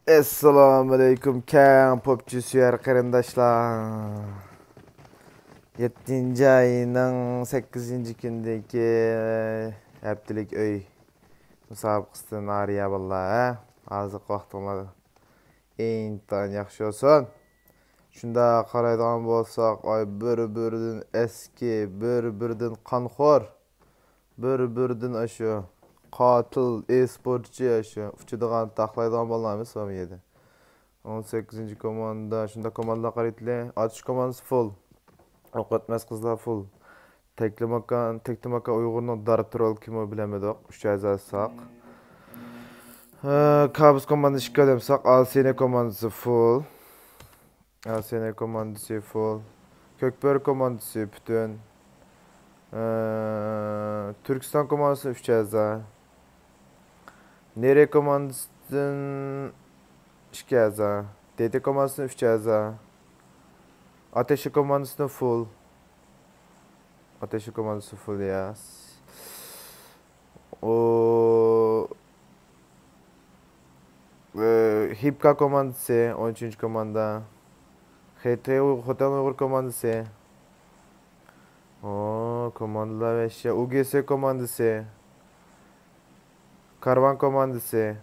Assalomu alaykum kang popchi suyar qarindoshlar. 7 ayning 8-kundagi haftalik uy musobaqasidan ariya billah. Hozir vaqtinglar intan yaxshi olsun. Shunda qaraydigan bo'lsak, ay bir-biridan eski, bir-biridan qonxo'r, bir-biridan ashu qotil e-sportchi ashu uchidigan taxlaydigan bo'lamiz bu yerda. 18. komanda, shunda komandalar qaraydilar. Atış komandası full. O'qitmas qizlar full. Teklimakan Uyg'urning Dartrol kimi bilamadik. 3 a'zosi saq. Kabus komandası 2 odam saq. Alsene komandası full. Alsene komandası full. Kökbör komandası bütün. Türkistan komandası 3 a'zo. Nere komandasından 2 a'zo. Dede komandasından 3 a'zo. Ateşi komandasından full. Ateşi komandası full ya. O Hipka komandası 13. komanda. Hotel Uygur komandası. O komandalar ve şey. UGS komandası. Karvan komandası.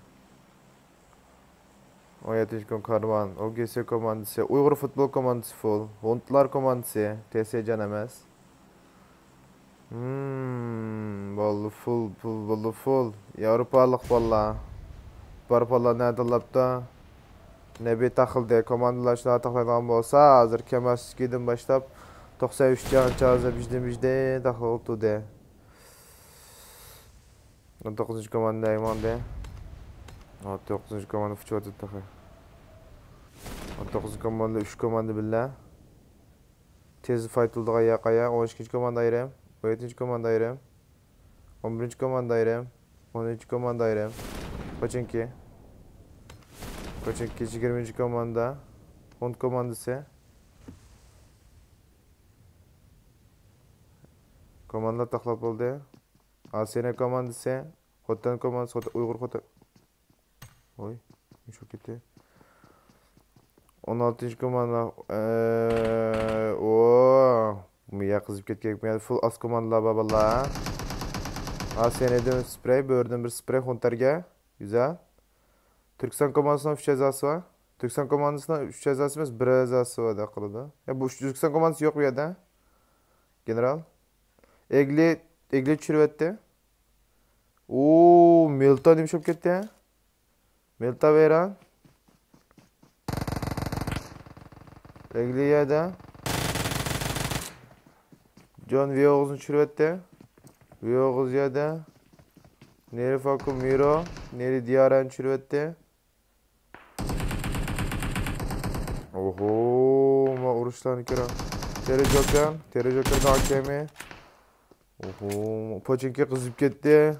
17. Karvan. UGS komandası. Uygur futbol komandası full. Huntlar komandası. TS Can emez. Bollu full. Avrupalıq valla. Barpalar nerede ne bir takıldı. Komandalar şuna takılan olsa hazır Kemalski'den başlayıp 93 can çağızda bizde takıl oldu de. 19. komanda iman de. 19. komanda fıçı takı. 19. komanda 3 komanda billah. Tez fight oldu kaya. 12. komanda ayrım. 17. komanda ayrım. 11. komanda ayrım. 13. komanda ayrım. Koçinki 20. komanda. Hunt komandası. Komandalar taklap oldu. Asene komandası. Hotan komandası. Uygur hotan. Oy. Çok kötü. 16. komanda. Ooo. Miya kızıp ketken. Full as komandalar babalar. Asene'den sprey. Böğürden bir sprey. Hunter'ge. Güzel. Türkistan komandasının 3 cezası var. Türkistan komandasının 3 cezası емес, 1 cezası var da akıllıda. Ya bu Türkistan komandası yok bu yerda. General. Egli çürüvetti. Ooo, Milta demişip gitti. Milta veren. Egli yerda. John V9'un çürüvetti. V9 yerda. Neri Faku Miro. Neri Diyaran çürüvetti. Oho, ma uruşlarını kira. Tere Joker da hakemi. Oho, Poçinki kızıp gitti.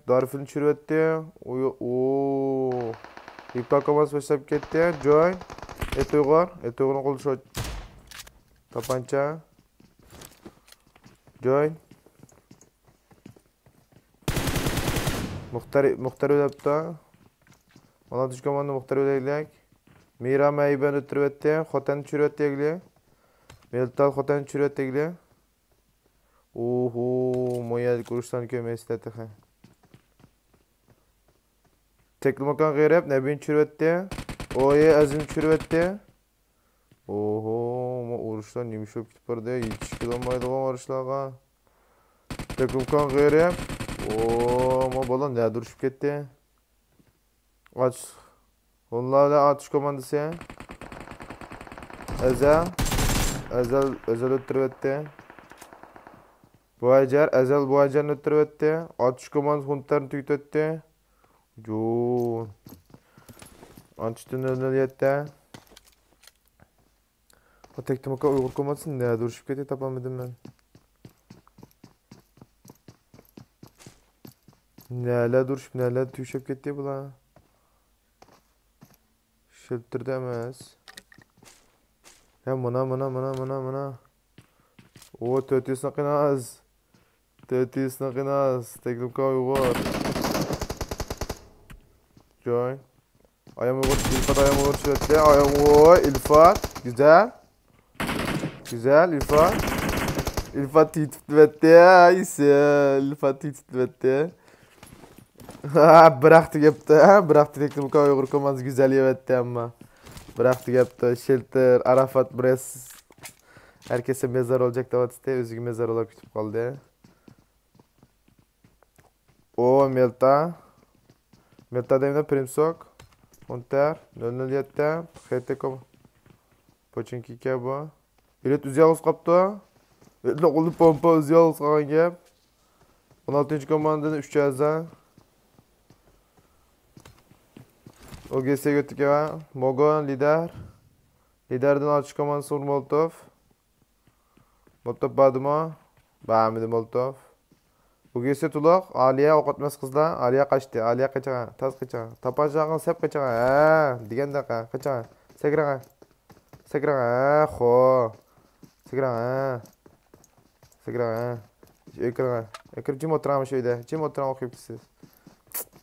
Darfin çürüvetti. Ooo. Hipka koması başlayıp gitti. Joy. Uyghur'un kolu şu tapanca. Joy. Muhtar ödepti. 16. komanda Muhtar ödeylik. Mira Meyben ötürüvetti. Xotan çürüvetti egli. Meltal Xotan çürüvetti egli. Oho, moya kuruştan kömesi de tıkı. Teklimakan gayrep Nebin çürüvetti. Oye Azim çürüvetti. Oho, ma uruştan yumuşak gitip bardı. Hiç kilomaydı o uruşlarga. Teklimakan gayrep. Ooo, ma balan ne duruşup gitti. Aç. Onlarla atış komandası. Ezel ötürüvetti. Ezel ötürüvetti. Atış komandası Hunter'ını tüytetti. Joon. Ançtın önüne yetti. O teklimaka Uygur komandası ne duruşup gitti tapamadım ben. Neler tüyşep gitti bu la. Şıltırdı emez. Ya mına. O tötüsüne qinaz. Teklimka Uygur. Join. Ayağımı vur. İlfat ayağımı vur şöyle. Ayağımı vur. İlfat. Güzel. Güzel İlfat. İlfat titvetti ya. İlfat titvetti. Bıraktı yaptı. Bıraktı teknik uygur komanız güzel yevetti ama. Bıraktı yaptı. Shelter, Arafat, Bres. Herkese mezar olacak da vatiste. Özgü mezar olarak kütüp kaldı. O Melta. Melta demine Primsok. Hunter. 007. HTCom. Poçinki ke bu. İlet üzüyağız kaptı. İlet oğlu pompa üzüyağız kalan gep. 16. komandanın 3 cihazda. OGS'ye götük ya. Mogon lider. Liderden açık komandası Uğur Molotov. Molotov badıma. Bağımlı Molotov. OGS tulak. Aliye okutmaz kızlar. Aliye kaçtı. Aliye kaçağa. Tas kaçağa. Tapacağın sep kaçağa. Digen dakika. Kaçağa. Sekrağa. Sekrağa. Ho. Sekrağa. Sekrağa. Ekrağa. Ekrağa. Cim oturama şöyle. Cim oturama okuyup siz.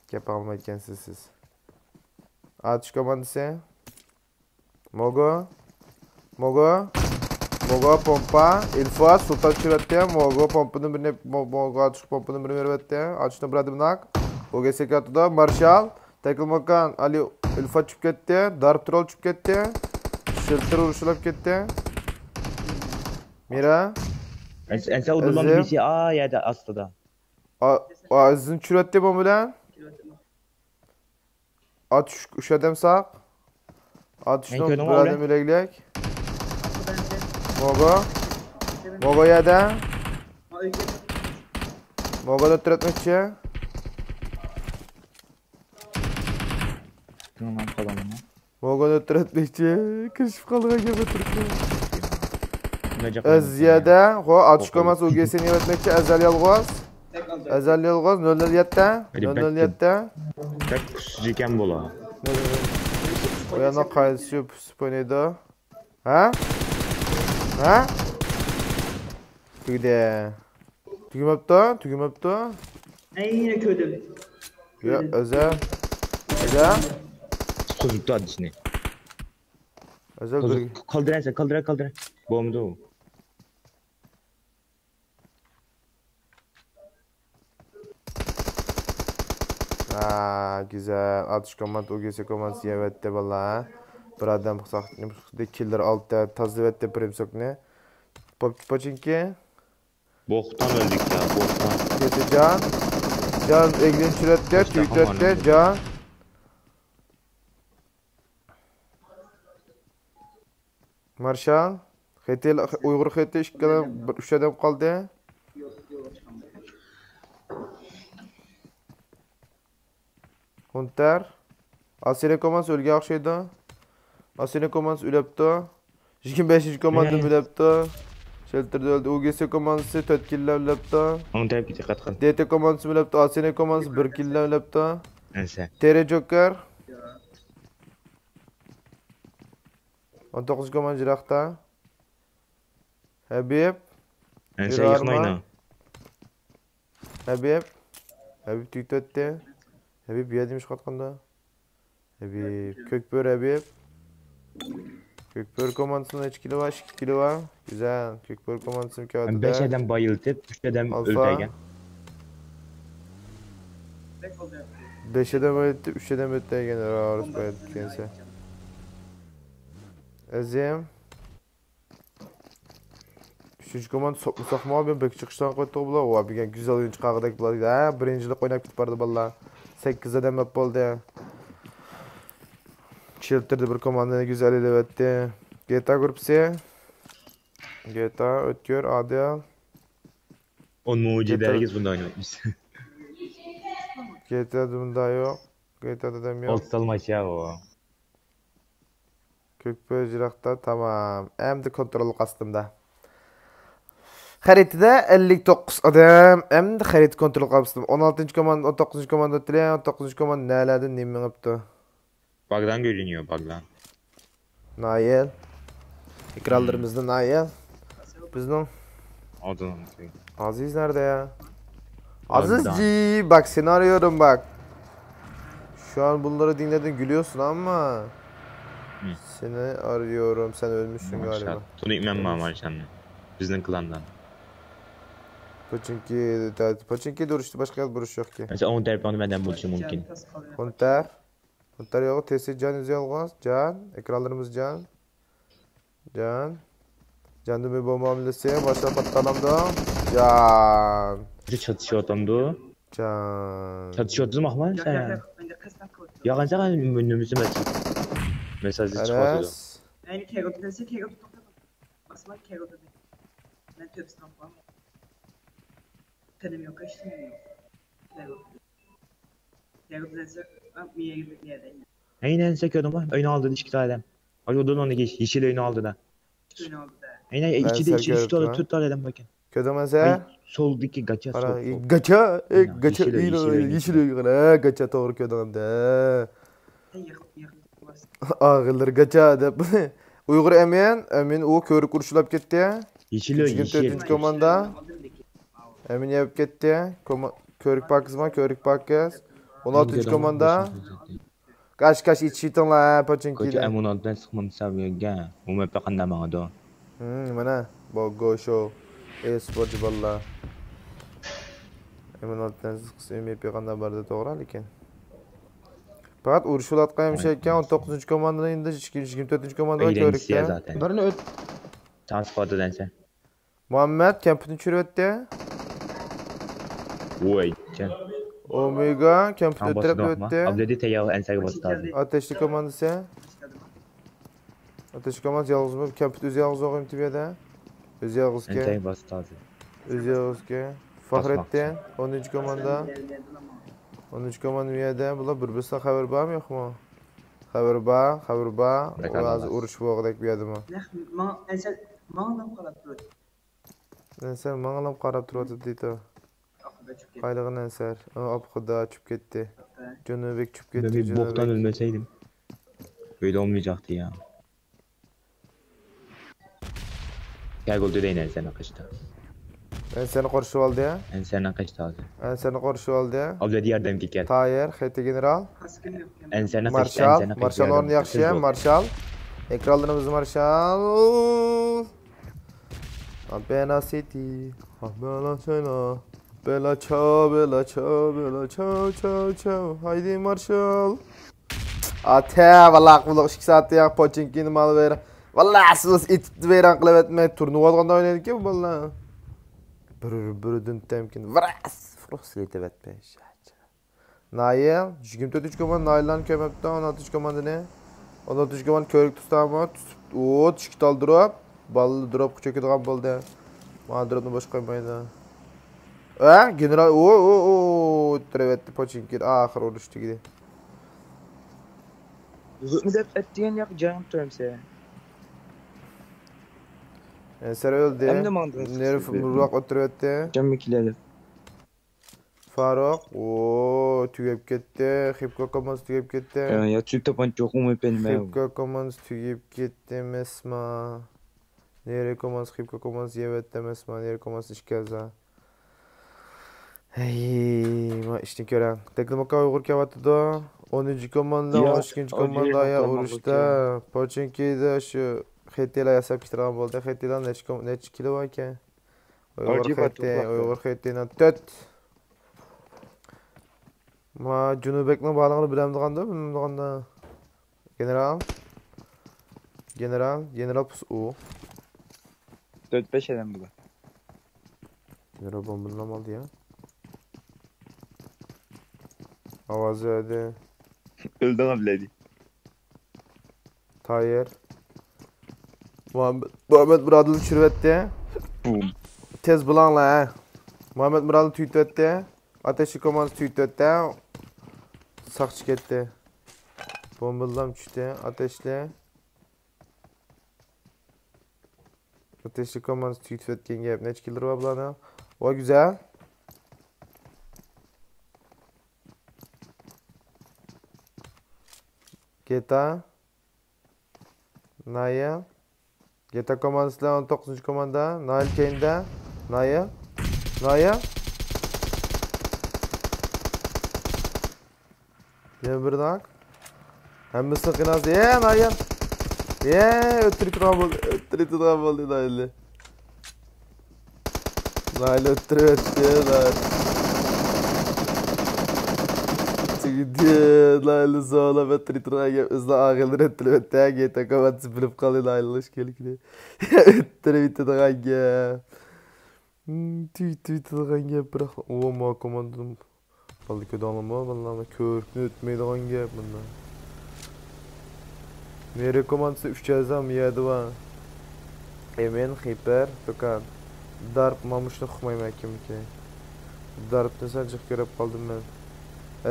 Kep almayken siz. Atış komandası. Mogo. Mogo. Mogo pompa. İlfat. Sultan çürette. Mogo pompanın birine. Mogo atış pompanın birine vervette. Atışını bıradım nak. OGS katıda. Marshall. Takılmakan. Ali İlfat çıp gitti. Darp troll çıp gitti. Shelter vuruşulap gitti. Mira. Ense udurman bir şey. Ya da aslında. Aziz'in çürette bomba lan. At uşadem sağ. Atıştan bıradım ileglek. Mogo. Mogo yada. Mogo da türetmekçi. Tamam kalan ama. Mogo da türetmekçi. Kışıp kaldığa gibi Türkiye. Eziyede. Ho atış koyması UGS'ni yönetmekçi. Ezel yalgoz. Ezel yalgoz. 007'de. 007'de. Tek kusucuken bola. O yana kayısı oynaydı. Ha? Ha? Tügde. Tügümöptü. Tügümöptü. Yine ködüm. Ya özel. Özel. Kuzuktu adı içine. Özel. Kaldıran sen kaldıran. Bomba o. Güzel. Atış komand, OGS komand yevette valla. Bir adam de killer altta tazivette primsokne. Poçinki. Boktan öldük ya boktan. Kete can. Can eglin çürette, tüytette can. Marshall. Xetel Uygur xete işkala 3 adam kaldı. Hunter. Asine komans ölge akşaydı. Asine komans ülepti. 25. komandı ülepti. Shelter'da öldü. UGS komansı 4 killer ülepti. Onu tabi ki dikkat kal. DT komansı ülepti. Asine komansı 1 killer ülepti. Ense. TR Joker. 19 komand jirakta. Habib. Ense yıkmayın. Habib. Habib tüytetti. Habib yedemiş katkanda. Habib. Kökbör Habib. Kökbör komandasında 3 kilo var, 2 kilo var. Güzel. Kökbör komandasının kağıdı da. 5 adam bayıltıp 3 adam öldürgen. 5 adam öldü, 3 adam öldürgen. Rarus bayıldı kendisi. Ezim. 3. komand sokma sokma abi. Bek çıkıştan koydu oğla. O abi güzel oyuncu kağıdak buladı. Ha, birincilik oynak tutpardı valla. 8 adam hep oldu ya. Shelter'da bir komandını güzel elevetti. GTA grupsi. GTA ötkör ADL. On mucide herkes bunda oynamış. GTA'da bunda yok. GTA'da da yok. Olsal maç ya o. Kökböz jirakta tamam. Hem de kontrol kastımda. Haritada 59 adam. Hem de harit kontrol kastım. 16. komand, 19. komand ötüle. 19. komand nelerden nemin yaptı. Bagdan görünüyor bagdan. Nail. Ekranlarımızda Nail. Bizden. Odan. Aziz nerede ya? Bagdan. Azizci. Bak seni arıyorum bak. Şu an bunları dinledin gülüyorsun ama Hı. seni arıyorum. Sen ölmüşsün galiba. Marşal. Tunu imem ma Marşal'ın. Bizning klandan. Pochinki duruştu başka duruş yok ki. Mesela onun telefonu benden buluşu mümkün. Canı tas kalıyor. Hunter. Hunter yok. Testi can yazıyor. Can. Ekranlarımız can. Can. Canlı bir bomba hamlesi. Başla patlamda. Can. Bizi çatışıyor adamdı. Can. Çatışıyordunuz mu Ahmet Yak sen? yak yak. Ben de kastan kalıyor. Ya kanca kan önümüzü mesajı çıkartıyordu. Enes. Yani kegotu dese kegotu tokta. Basma kegotu de. Ben tüp stampam. Kanım yok kaçtım yok. Kegotu. Kegotu dese ben bir yere gidip bir yerdeyim. Aynen sekiyordum lan. Oyunu aldı iki tane. Ayodun onu geç. Yeşil oyunu aldı da. Şöyle oldu da. Aynen Ben iki de iki sekiyordum tane ha. tut tane bakın. Ködemese. Ay soldaki gaça Para. sol. Gaça. Aynen, Gaça. yeşil Yeşil. Gaça doğru ködemde. Yakın bas. Ağılır gaça dep. Uygur Emin o körük kurşulap ketdi. Yeşil Küçük yeşil. Dördüncü komanda. Emin yapıp ketdi. Körük bakızma, körük bakız. 16. komanda. Kaç içitin la Pochinki. Koca emunatdan sıkmam sabiyaga. Umma paqanda mağdo. Mana Bogo Show. E-sporcu valla. Emin altdan sıksın yapıqanda barda to'g'ri lekin. Faqat urushulatgan şey ekan 19. komandada endi 24. komandada Öğrencisiye ko'rikda. zaten. Birini öt. Transportadan sen. Muhammed kampini tushiribdi. Voy. Can. Omega kampini Tam o'tirib basıdı ama. o'tdi. Abdedi teyav ensege bastı. Ateşli komandası. Ateşli komandası yalnız mı? Kampini o'zi yalnız o'qiyim tibiyada. O'zi yalnızga. Ensege bastı. O'zi yalnızga. Fahrettin 10. komanda. 13 komanda bu yerda. Bular bir-birisidan xabar bormi yo'qmi? Xabar bor. Hozir urush bo'g'dak bu yerdami? Mağlam kalap durdu. Ensar manglam qarab turadi deydi. Akıda çok Qaylig'in Ensar. Obxuda uchib ketdi. Junubek uchib Ben ketdi. bir boktan Junubek. ölmeseydim. Böyle olmayacaktı ya. Gel gol deyin ensene kaçtı. Ensarni qorishib oldi ya. Ensene kaçtı abi. Ensarni qorishib oldi ya. Abdedi yardım gel. Tayer, Xeti general. kaskın yok. Ensene kaçtı. Marshal. Marshal o'rni yaxshi ya. Marshal. Ekranlarimiz Marshal. Bella City. Bella China. Bella ciao. Haydi Marshal. Ate vallahi qulaq 2 saatda ya Pochinkini mal ver. Vallahi siz it veren qilib etmay turnuva olganda o'ynaydik-ku vallahi. Bir temkin. Vras. Froslet etmay. Nail 24 komanda Nail'dan kömepti 16 komandani. 16 komand ko'rik tutami. O tushkital drop. Ballı drop çökedigan bo'ldi. Mana dropni bosh qo'ymaydi. General trevetdi Pochinki oxir urishdiki. Zıtmı dep ettiğin yak canım törümse. Ensar öldü. Hem de mandın. Nerif Murak oturuverdi. Canım ikileri. Faruk. Tugab ketdi. Xipko komandasi tugab ketdi. Ya Türk tapan çok mu benim ev. Xipko komandasi tugab ketdi emasmi? Nere komandasi Xipko komandasi yevetdi emasmi? Nere komandasi ishkaza. Ma ishni ko'rang. Teknomoka Uyg'ur kelyapti-da. 10 komanda, 12 komanda aya urushda. Pochinkida shu Xetilar yasab ketgan bo'ldi. Xetilar necha kilo ekan? Uyg'ur Xetidan 4. Ma Junubekning balig'ini bilamdiganda, bilmadiganda. General pus u. 4-5 eden bu da. General bombundan oldu ya. Avazı öde. Öldün abiledi. Tayer. Muhammed Murad'ı düşürüvetti. Boom. Tez bulanla ha. Muhammed Murad'ı tüytüvetti. Ateşli komandası tüytüvetti. Sakçı gitti. Bombalam düştü. Ateşli. Ateşli komandası tüytüvetken gap. Ne çıkılır var bulana? O güzel. Geta. Nail. Geta komandası 19. komanda. Nail Kane'de. Nail. Yana bir nak. Hammasini qilasiz. Nayan. O'tirib bo'ldi, Nayli. Nayli o'tirib o'tdi. Gidiyor, Nayli zola o'tirib turgan o'zini og'ildir o'tirib o'tdi. Geta qavat bilib qoldi Nayli ishkelikni. O'tirib turgan gap. Tüy turgan gap biroq o ma komandim. Baldı ködalama vallahi körkünü ötmeydigan gap bundan. Nere komandası 3 cezam yedi var. Emen hiper tokan. Darp mamışını xumayım kimki. Darpni sadece görüp kaldım ben.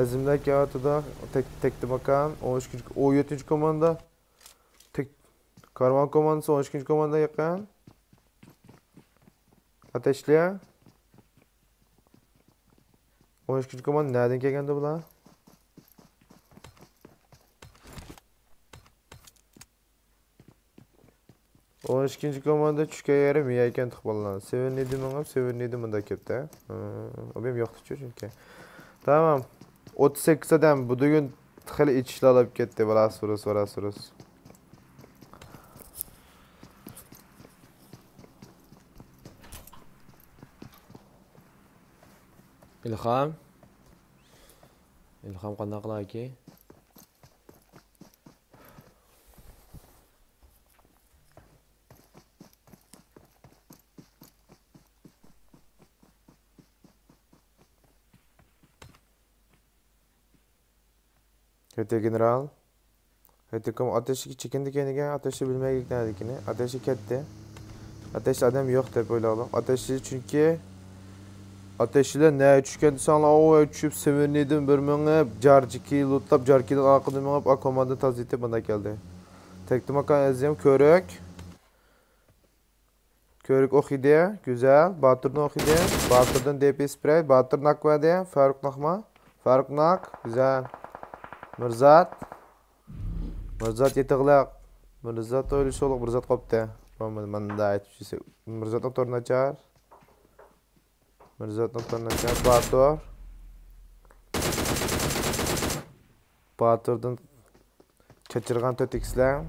Azimdeki atıda tekti bakan 17. komanda. Tek karvan komandası 12. komanda yakın. Ateşliye. 12. komanda nereden geldi bular? O ikinci komanda çüşke yerim yiyken tıkbalan. Sevinliydim ona, sevinliydim bunda kepte. O benim yoktu çünkü. Tamam. 38 adam bu gün tıkılı içişli alıp gitti. Varasırız. İlham qanday qilay ki? Hete general. Hete kom ateşi çekindi kendine ateşi bilmeye gitmedikini. Ateşi ketti. Ateş adam yok dep oyladım. Ateşi çünkü ateşiyle ne düşkəndi sanla o düşüp seviniydim bir mənə jarjiki lotlap jarkidən arqadan mənə akomanda taziti bana geldi. Tektim akan eziyem körük. Körük oxidi, güzel. Batırdan oxidi. Batırdan DP spray, Batır nak verdi. Faruk nakma. Faruk nak, güzel. Mirzat yetiqlaq. Mirzat öyle şoluq Mirzat qopdi. Ben de aytmışım. Mirzat otorun açar. Mirzat otorun açar. Batırdan çaçırgan tötikisler.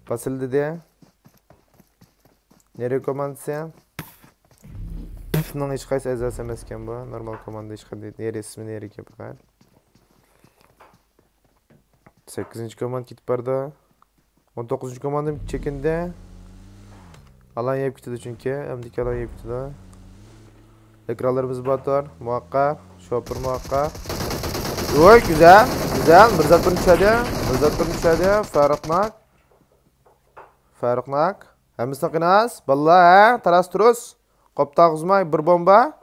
Basıldı diye. Nereye komandası? Şundan hiç kaysa ezas emesken bu. Normal komanda hiç kaysa nere ismi nere ki bakar. 8. komand git barda. 19. komandım çekinde. Alan yiyip gitti çünkü. Emdiki alan yiyip gitti. Ekranlarımız batar. Muhakkak. Şoför muhakkak. Oy güzel. Mirzat bir düşedi. Faruk nak. Hemmisini qinaz. Vallahi taras turuz. Qopta uzmay bir bomba.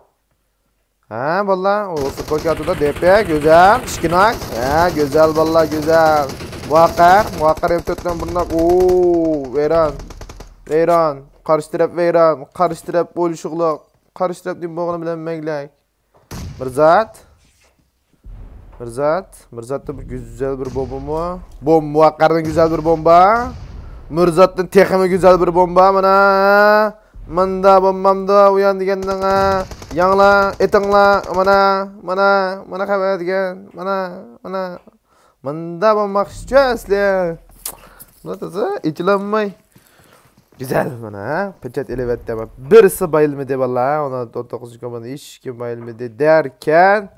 Ha vallahi o futbol atıda DP güzel. İşkinak. Ha güzel vallahi güzel. Muhakkar M4'ten bunlar. Oo Veyran. Karıştırıp Veyran. Karıştırıp boluşuqluq. Karıştırıp diyeyim boğunu bilen meglek. Mirzat'ta bir güzel bir bomba mı? Muhakkar'dan güzel bir bomba. Mirzat'tan teximi güzel bir bomba. Manda bombamda uyan digenden ha. Yangla, etingla, mana kabar digen. Manda bomba şöyle. Nasıl? İçilenmey. Güzel mana. Peçet elevette bak. Birisi bayılmadı vallahi. Ona 19 komanda hiç kim bayılmadı derken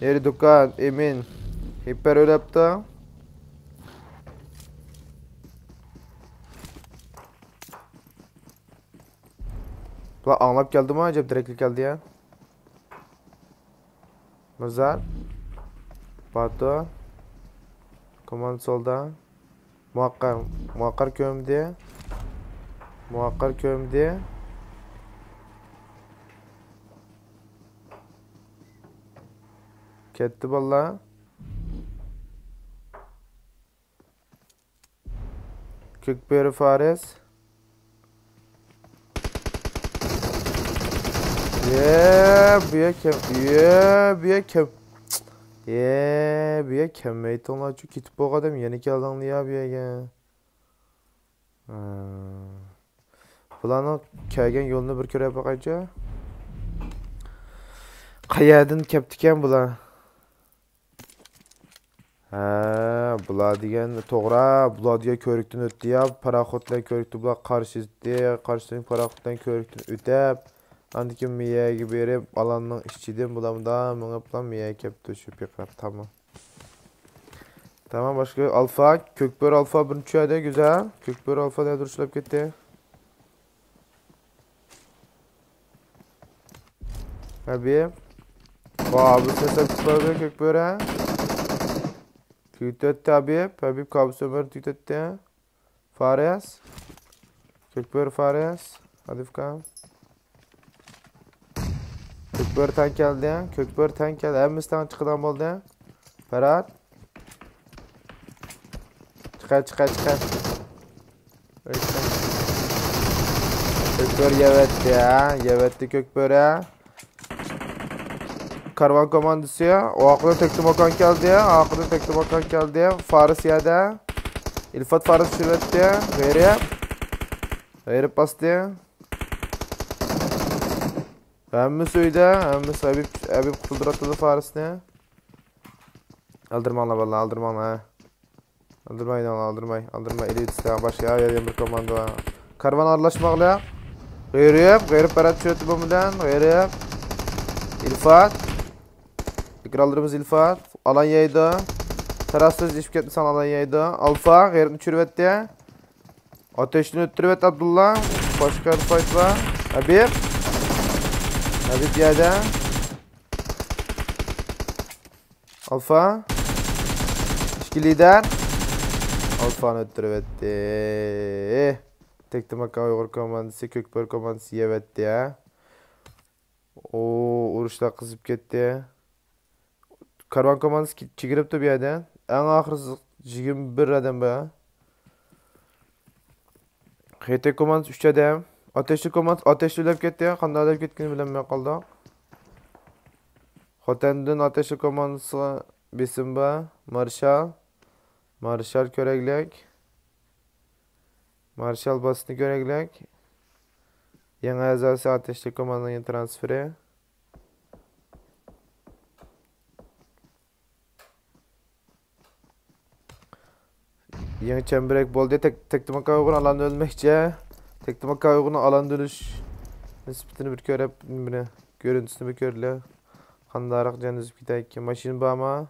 yeri dükkan emin. Hiper öyle yaptı. La anlap geldi mi acaba direktlik geldi ya. Mirzat. Batu. Komand solda. Muhakkar kömdi. Ketdi vallahi. Kökberi Fares. Biye kemmeyt onlar çünkü kitip o kadar yeni geldiğini ya biye. Bulanı kaygan yolunu bir kere bakacak. Qayerdan keptikan bular? Ha, bular degan to'g'ri, bular degan ko'rikdan o'tdi ya, paraxoddan ko'rikdi bular qarshidan paraxoddan ko'rikdan o'tib, andikin miyaga berib, alanning ichidan bulardan mingiblan miyaga kepti shu piqrab, tamam. Tamam, başka alfa, kökbör alfa birinchi joyda, güzel. Kökbör alfa da duruşlab ketdi. Habib. Qabı sesab tutadi kökböre. Tüytetdi Habib. Habib qabı sömür tüytetdi. Fares. Kökbör Fares. Hadi fıkam. Kökbör tank geldi. Kökbör tank geldi. Hemmistan çıkıdan oldu. Ferhat. Çıkar. Kökbör yevetti ya. Yevetti kökböre. Karvan komandası ya. O akıllı tekli makan geldi ya. Akıllı tekli makan geldi ya. Faris yada. İlfat Faris şüvetti ya. Gayrip bastı ya. Hemmisi öyle. Hemmisi Habib kutulduratıldı Faris'ne. Aldırma vallahi aldırma. Aldırmayın. Elit isteyen başka bir komando var. Karvan arlaşmakla. Gayrip parat çöğütü bombadan. Gayrip. İlfat. İkrallarımız İlfat. Alan yaydı. Tarafsız işip ketmisan alan yaydı. Alfa. Gayripni çürüvetti. Ateşini öttürüvet Abdullah. Başka bir fight var. Habib yaydı. Alfa. İşki lider. Alfa'nı öttürüvetti. Tektimaka Uygur komandası, Kökbör komandası yevetti ya. Uruşlar kızıp gitti. Karvan komandası çekiripti bir yerden. En ahırı 21 adam be. HT komandası 3 adam. Ateşli komandası ateşli ölüp gitti ya. Qanday ölüp kettiğini bilemey kaldı. Xotandan ateşli komandası besim be. Marshal köreglek. Marshal basını köreglek. Yeni azası ateşli komandanın transferi. Yeni çemberek boldu. Tektimaka uygun alan ölmekçe. Tektimaka uygun alan dönüş nispetini bir körep. Görüntüsünü bir körle. Kandarak canızıp gideyken. Maşin bağma.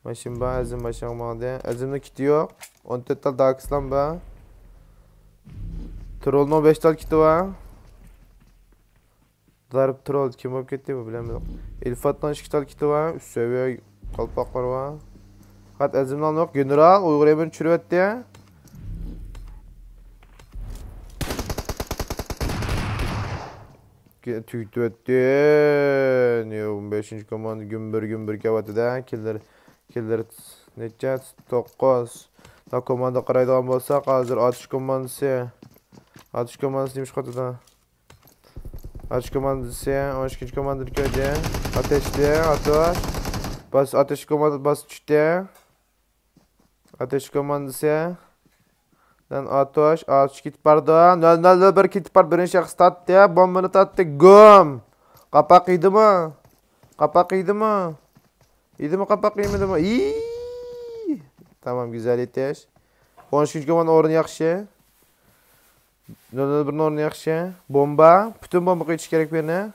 Maşin bağ. Azim maşin bağlı. Azimde kiti yok. 14 tal daha kıslan bağ. Troll'un 15 tal kiti var. Darıp troll kim olup gitti mi bilemiyorum. İlfat'tan 2 tal kiti var. Üst seviye kalpaklar var. Kat azimden yok. General Uygur Emir çürüvetti ya. Tüytü etti. Niye 15. komanda gümbür kavatıda. Killer neçe 9. Da komanda qaraydigan bolsak hozir atış komandası. Atış komandası demiş qatıda. Atış komandası 12. komandani koydu. Ateşli atış. Bas ateş komandası bas düştü. Ateş komandası. Dan atış kit bardı. 001 kit bar birinci şahıs tattı. Bombani tattı. Gum. Kapak yedi mi? Kapak yemedi mi? İyi. Tamam güzel yeteş. 13. komanda orun yaxşı. 001'in orunu yaxşı. Bomba. Bütün bomba geçiş gerek birine.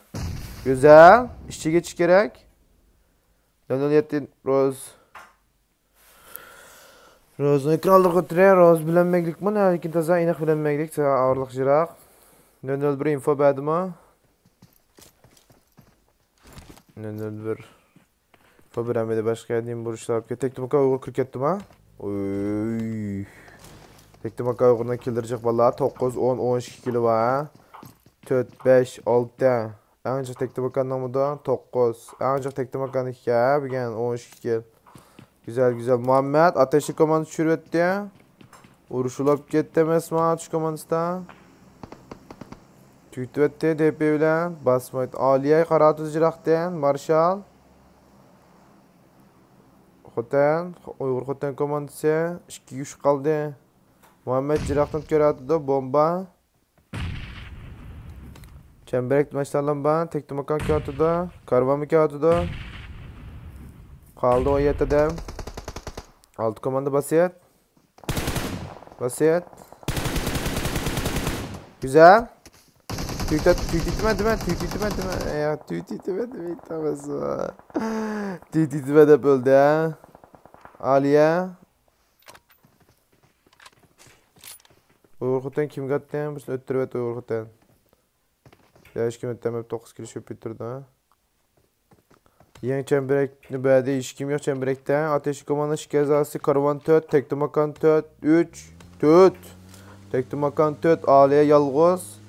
Güzel. İşçi geçiş gerek. 007 Rose'un ekranları götürüyor. Rose bilenmeklik mi? Lakin taza inek bilenmeklik. Ağırlık jirak. 001 info verdi mi? 001 info veremedi. Başka yediğim buruşlar. Tektimaka Uygur 47 mi? Oy. Tektimaka Uygur'dan kildirecek valla. 9, 10, 12 kilo var. 4, 5, 6. Ancak Tektimaka'nın namıda 9. Ancak Tektimaka'nın 2. Bilgen 12 kilo. Güzel. Muhammed ateşli komandası çürüvetti. Uruşulap gitti emesmi atış komandası da. Tüytüvetti DP bilen. Basmaydı. Aliye qaratız jirakten. Marshal. Xotan. Uygur Xotan komandası. 2-3 kaldı. Muhammed jiraktan köratıda bomba. Çemberek maçlarla ben. Tekli makan kağıtıda. Karvan kağıtıda. Kaldı o yetede. Altı komanda basiyet. Basiyet. Güzel. Tüytitmedi mi? Tüytitmedi mi? Ya tüytitmedi mi? Tamam. Tüytitmedi öldü ha. Aliye. Uğurkutan kim kattı? Biz öttürüvet Uğurkutan. Ya hiç kim öttemep 9 kilo şöp bitirdi ha. Yeni çemberekli bəyədə iş kim yok çemberekte. Ateşi komanda şikazası karvan töt. Tekli makan töt. 3. Töt. Tekli makan töt. Aliye yalğız.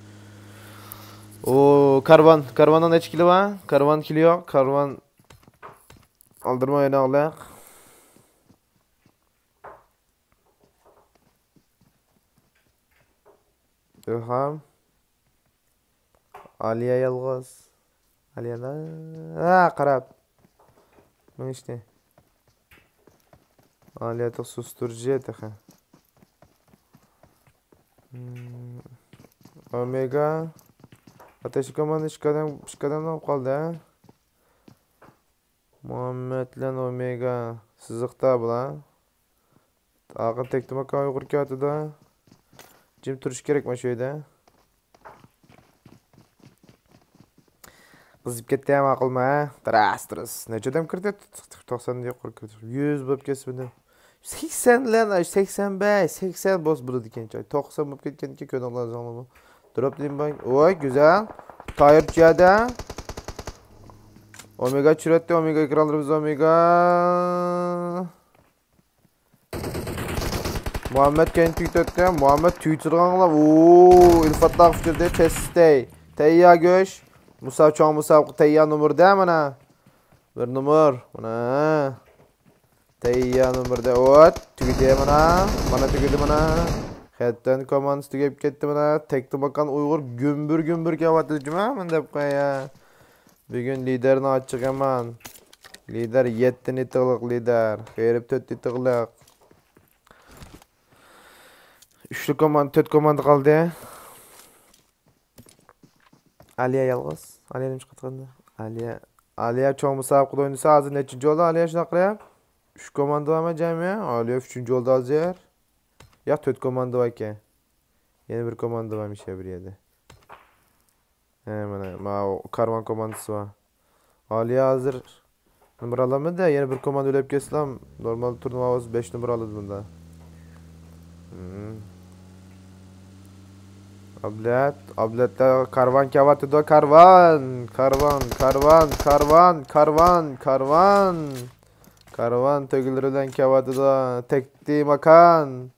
O karvan. Karvandan neç kilo var? Karvan kilo yok. Karvan aldırma yana ağlayak. İlham. Aliye yalğız. Aliye da. Ha qarab. Bu işte. Aliye de susturucu eti. Omega. Ateşi komanda şikadan alıp kaldı ha. Muhammed'le Omega. Sızıqda bu lan. Ağın tekli makan uygur kağıtıda. Cim turuş gerekme şöyle. Kızıp ketdi ama akılma ha. Tıras. Nece adam kirdi? 90 diye kur kirdi. 100 böp kesmedi. 80 lan 85. 80 boz buludu kençay. 90 böp ketken ki kön Allah zanlama. Drop diyeyim ben. Oy güzel. Tayır çiyada. Omega çüretti. Omega krallarımız Omega. Muhammed kendi tüytötte. Muhammed tüytürganlar. Ooo. İlfatlar fikirde. Testey. Teyya göş. Musa çoğun Musa teyya numur değil mi na? Bir numur. Buna. Teyya numur de. Ot. Tügüdü bana. Bana tügüdü bana. Xetten komandası tügüp gitti bana. Tekli bakan Uygur gümbür kevatı cüma mı dep koya. Bugün liderini açık hemen. Lider 7 nitılık lider. Xeyrip 4 nitılık. Üçlü komand, 4 komand kaldı. Aliye yalğız. Aliye demiş katıldı. Aliye çoğun musabıqda oynasa azı neçinci oldu Aliye şuna qırayap. 3 komanda var mı camiye? Aliye 3. oldu az yer. Ya 4 komanda var ki. Yeni bir komanda varmış ya bir yerde. Hemen o karvan komandası var. Aliye hazır. Numaralamı da yeni bir komanda ölüp kesilem. Normal turnuva 5 numaralı bunda. Ablet'te karvan kavatı da karvan tögülürden kavatı da tekli makan.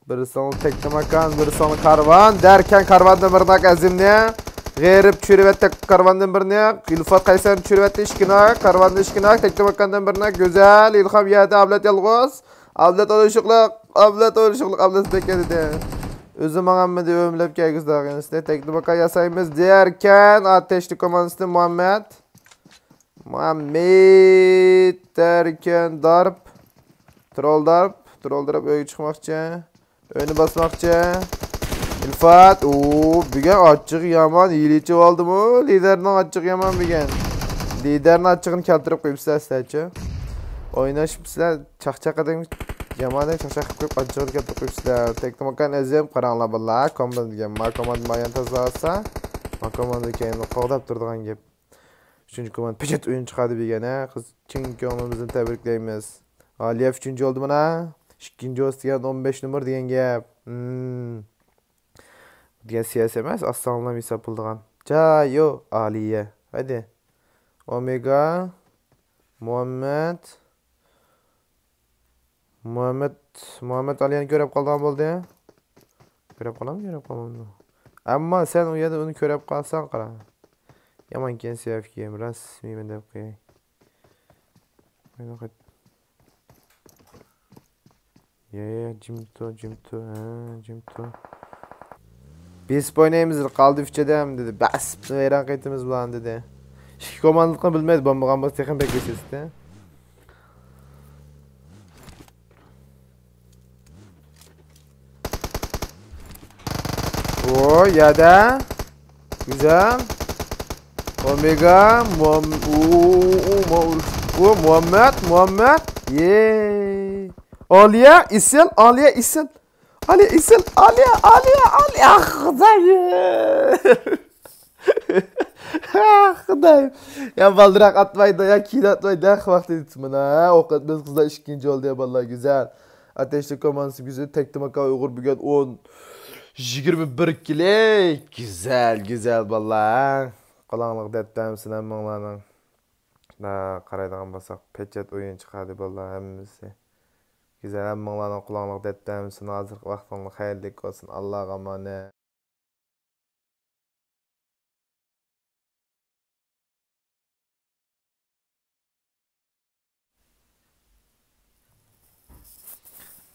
Bir sonu tekli makan, bir sonu karvan derken karvandan birnak azimne. G'erib çürüvette karvandan birine, İlfat Kaysan çürüvette işkinak, karvandan işkinak, tekli makandan birine güzel. İlham yedi ablet yalğız. Ablet oluşukluk, ablet bekledi de. Özü Muhammed'i ömlep kelgiz dağın üstüne tekli baka yasayımız derken ateşli komandası Muhammed derken darp troll darp öyle çıkmakçı önü basmakçı İlfat bugün açık yaman iyiliği oldu mu liderinin açık yaman bugün liderin açığını keltirip koyup sizler oynaşıp sizler çak edin Yamada çaşak koyup açığı keltirip koyup sizler tekli makan ezem karanla bala komanda degan komanda mayan tazasa komanda kendini qoğdap turduğan gep 3. komanda peçet oyun çıkardı degene kız çempionumuzni tabriklaymiz Aliyev 3. oldu mana 2. ostigan 15 numar degan gep degan siyasi emas assallam hesapıldıgan Cayo Aliye hadi Omega Muhammed Aliye'ni görüp kaldan oldu ya. Görüp kalamı. Ama sen o yerda onu görüp kalsan qara. Yaman ken sevkiyem rasmi men dep qo'yay. Jimto. Biz oynaymiz kaldı fichedem dedi. Bas vayron qaytimiz bilan dedi. Ikki komandani bilmaydi bomba texnik beklesizdi. O ya da Güzel. Omega. Muhammed. Yeee. Aliye İsil. Aliye İsil. Ah Xudayım. Ah Xudayım. Ya baldırak atmaydı ya kil atmaydı ya vakti etsin ha. O kadar kızlar ikinci oldu ya vallahi güzel. Ateşli komansı güzel. Tektim aka uygur bugün 10 21 kile. Güzel vallahi. Qalanlıq dəttəmsin əmmələrlə. Da qaraydıqan basaq peçet oyun çıxadı vallahi həmmisi. Güzel əmmələrlə qalanlıq dəttəmsin. Hazır vaxtınla xeyirlik olsun. Allah'a emanet.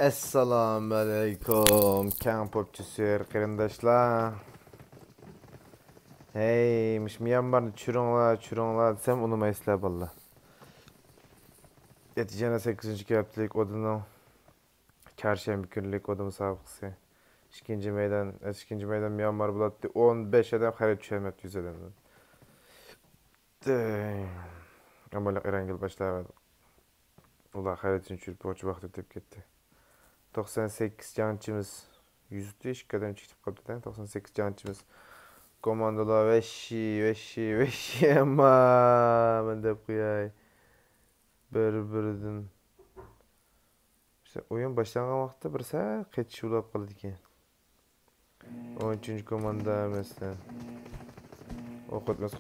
Assalamu alaikum. Kamp popçusu qarindaşlar. Hey, Myanmar'da çürünglar desem unumaysızlar valla. Neticede 8. haftalık odanın Çarşamba günlük odamın sabıkısı. İkinci meydan Myanmar bulattı. 15 adam xarit düşemedi 100 adamdan. Ama İrangil başlayamadı. Ulan xaritin çürüp oçu vakti ötüp gitti. 98 cançımız 100'dü iş kadar çıkıp kapıdan 98 cançımız. Komandolar veşi ama ben de kuyay. Bir-birden. İşte oyun başlanğan vaxtda bir sağ keçiş ulap qaldı ki. 13. komanda mesela. Okutmaz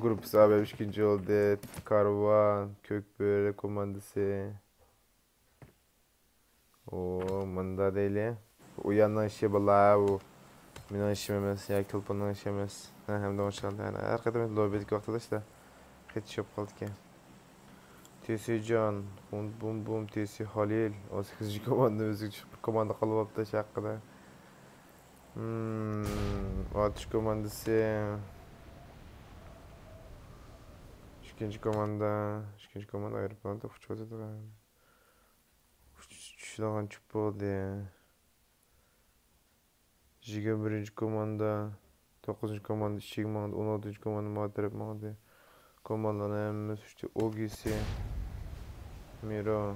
grup sahibi 3. oldu. Karvan, Kökböre komandası. O manda değil. Uyandan işe bala bu. Minan işim emez ya Kilpan'dan işim emez. Hem de hoş kaldı. Arkada ben lobedik vaxtada işte. Keçiş yap qaldı ki. TC Can, bum TC Halil, 18. komanda müzik komanda kalıbapta şey hakkında. Atış komandası. 2. komanda aeroplanda uçuyordu da. Şuradan çıktı oldu ya. 21. komanda, 9. komanda, 2. komanda, 16. komanda muhatarep mağdı. Komandanın emmez işte Ogisi. Miro.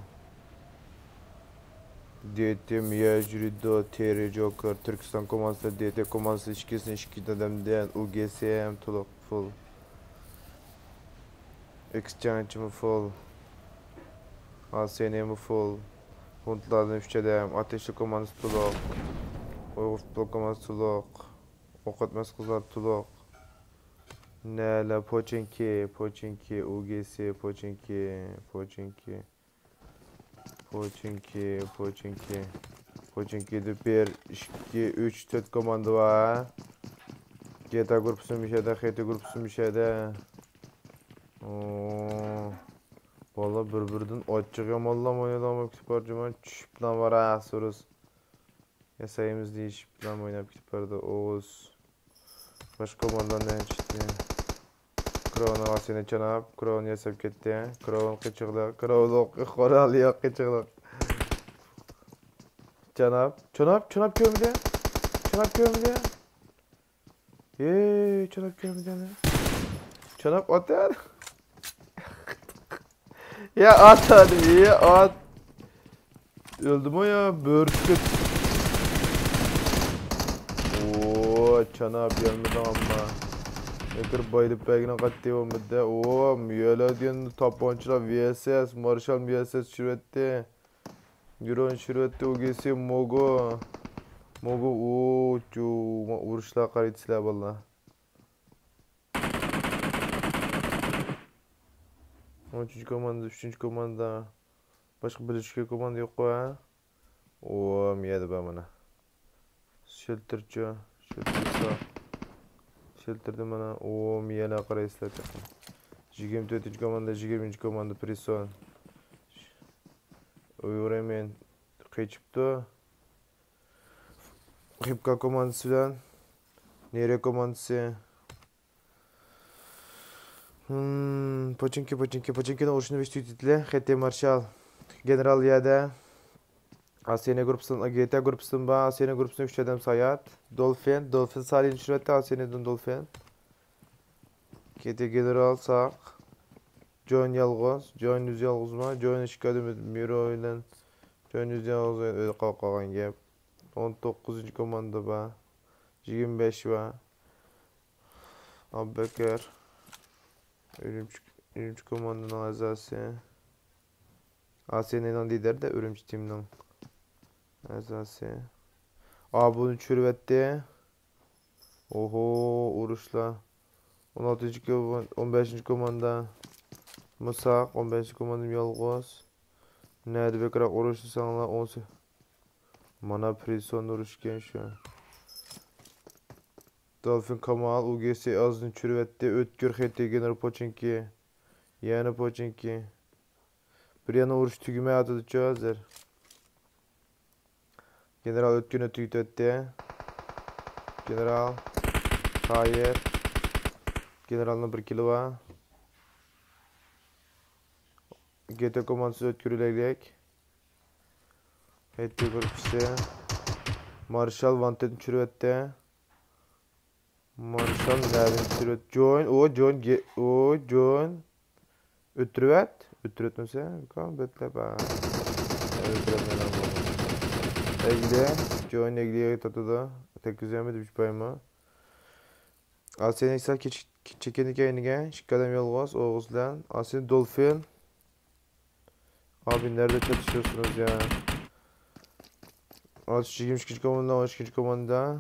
DT Miyajurido TR Joker Türkistan komandası DT komandası işkisini işkit adamdan UGSM tuluk full. Exchange full. ASN full. Huntlardan 3 adam. Ateşli komandası tuluk. Uygur futbol komandası tuluk. Okutmaz kızlar tuluk. Nela Pochinki UGS Pochinki. Pochinki'de 1, 2, 3, 4 komanda var. GTA grupusun bir şeyde, HT grupusun bir şeyde. Valla birbirinden açık yamallam oynamak sporcuma çüplan var ha soruz. Yasayımız değil çüplan oynayıp kiparda Oğuz. Başka komandan ne çıktı? Krov'un ağasını çanap, Krov'un yasap gitti. Krov'un kıçıklı, Krov'un koralı yok kıçıklı. Çanap görmedi. Çanap görmedi ne? Çanap atar. Ya at hadi ya at. Öldüm o ya börtüt. Oo çanap gelmedi ama. Ekir bayılıp belgine kattı o müdde. Oo müyela diyen tapançla VSS Marshall VSS şirvetti. Yuron şirvetti UGS Mogo. Ooo vuruşlar karıtçılar valla. 13. komanda 3. komanda. Başka bir komanda yok ha. Oo miyedi ben bana. Shelter'cı. Shelter'de bana. Oo miyela karıtçılar. 24. komanda 20. komanda Prison. Uygur hemen kaçıptı. Hipka komandası falan. Nere komandası. Pochinki'nin oluşunu 5 tüytütle. HT Marshall. General Yada. ASN grupusundan, GTA grupusundan ba. ASN grupusundan 3 adam sayat. Dolphin Salih'in şurada ASN'den Dolphin. Kete general sağ. John yalğız. John yüz yalğız mı? John işkadımız Miro ile. John yüz yalğız öyle kalkan gep. 19. komanda ba. 25 ba. Abbekir. Ürümçü komandanın azası. Asiye'nin lider de Ürümçü timinin azası. Bunu çürüvetti. Oho uruşla. 16. 15. komanda. Musak 15. komandım yalğız. Nerede bekrak uruşu sanla 10. Mana prison uruşken şu an. Dolphin Kamal UGS azını çürüvetti. Ötkür hete gener Poçinki. Yani Poçinki. Bir yana uruş tügüme atıdı çözer. General ötkünü tüytetti. General. Hayır. General'ın 1 kilo var. GT komandsız ötkürüleylek. Hete grupisi. Marshall Vantet'in çürüvetti. Marshall nereden çürüvet? John. Ötürüvet. Ötürüvetmese. Kan betle ba. Ötürüvetmeden bu. Egli. John Egli'ye tatıda. Tek güzelmedi bir payma. Asiye'nin iksel çeken hikayene. Şıkkadam yolğuz. Oğuzlan. Asiye'nin Dolphin. Abi nerede çatışıyorsunuz ya? 62. komanda. 12. komanda.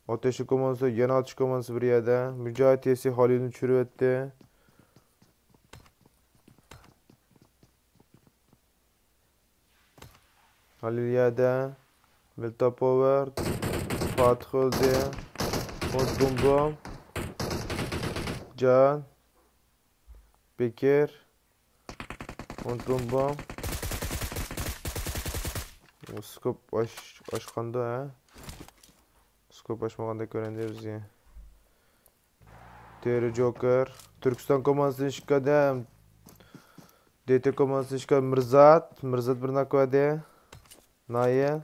Ateşli komandası, yana atış komandası bir yerde. Mücahit Yesi Halil'in çürüvetti. Halil yerde. Milta Power. Fatih öldü. Bum. Can. Bekir. Bum. O skop aşkanda ha. Skop açmaganda görendiriz ya. Terry Joker. Türkistan komandasını şıkkadam. DT komandasını şıkkadam Mirzat. Mirzat bir nakvade. Nail.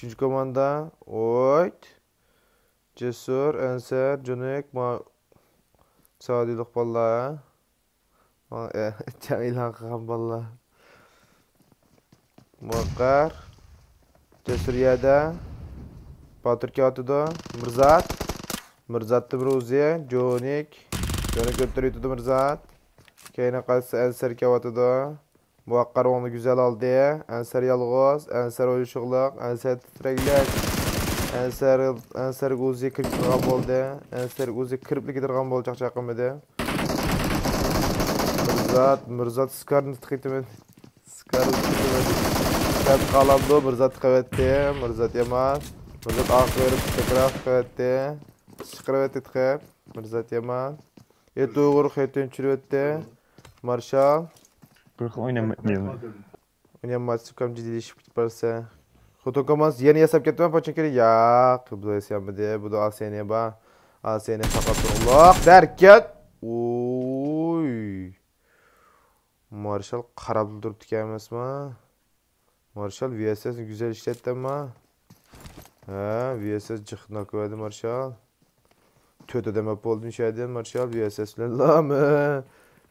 3. komanda. Oyt. Cesur. Enser. Cunuk. Sadilik balla. Cemil Hakan balla. Muakkar. Cesur yada. Batur kağıtıda. Mirzat Bruzi. Jonik. Jonik götürüyordu Mirzat. Kayna kalsa Enser kağıtıda. Muakkar onu güzel aldı. Enser yalğız. Enser oyuşuqlıq. Enser titreklek. Enser Guzi 40 kırgan oldu. Enser Guzi 40 kırgan olacak çakım edi. Mirzat Skar'ın tıkıtımın. Mirzat kalamdı. Mirzat tıkıvetti. Mirzat yemaz. Mirzat ağ verip tekrar tıkıvetti. Şıkıvetti tıkıp. Mirzat yemaz. Et uğur xeytin çürüvetti. Marshall. Kırık oynamayalım. Oynayamaz. Çıkam ciddileşip gitparsa. Kutu komaz yeni yasap ketmem paçakiri. Ya. Bu da yasamaydı. Bu da ASN'ye ba. ASN sakatırlık derken. Oy. Marshall karablı durup dikemez mi? Marshall VSS güzel işletti mi? Ha, VSS çıktığına koydu Marshall. Kötü demek oldu şeyden Marshall VSS la mı?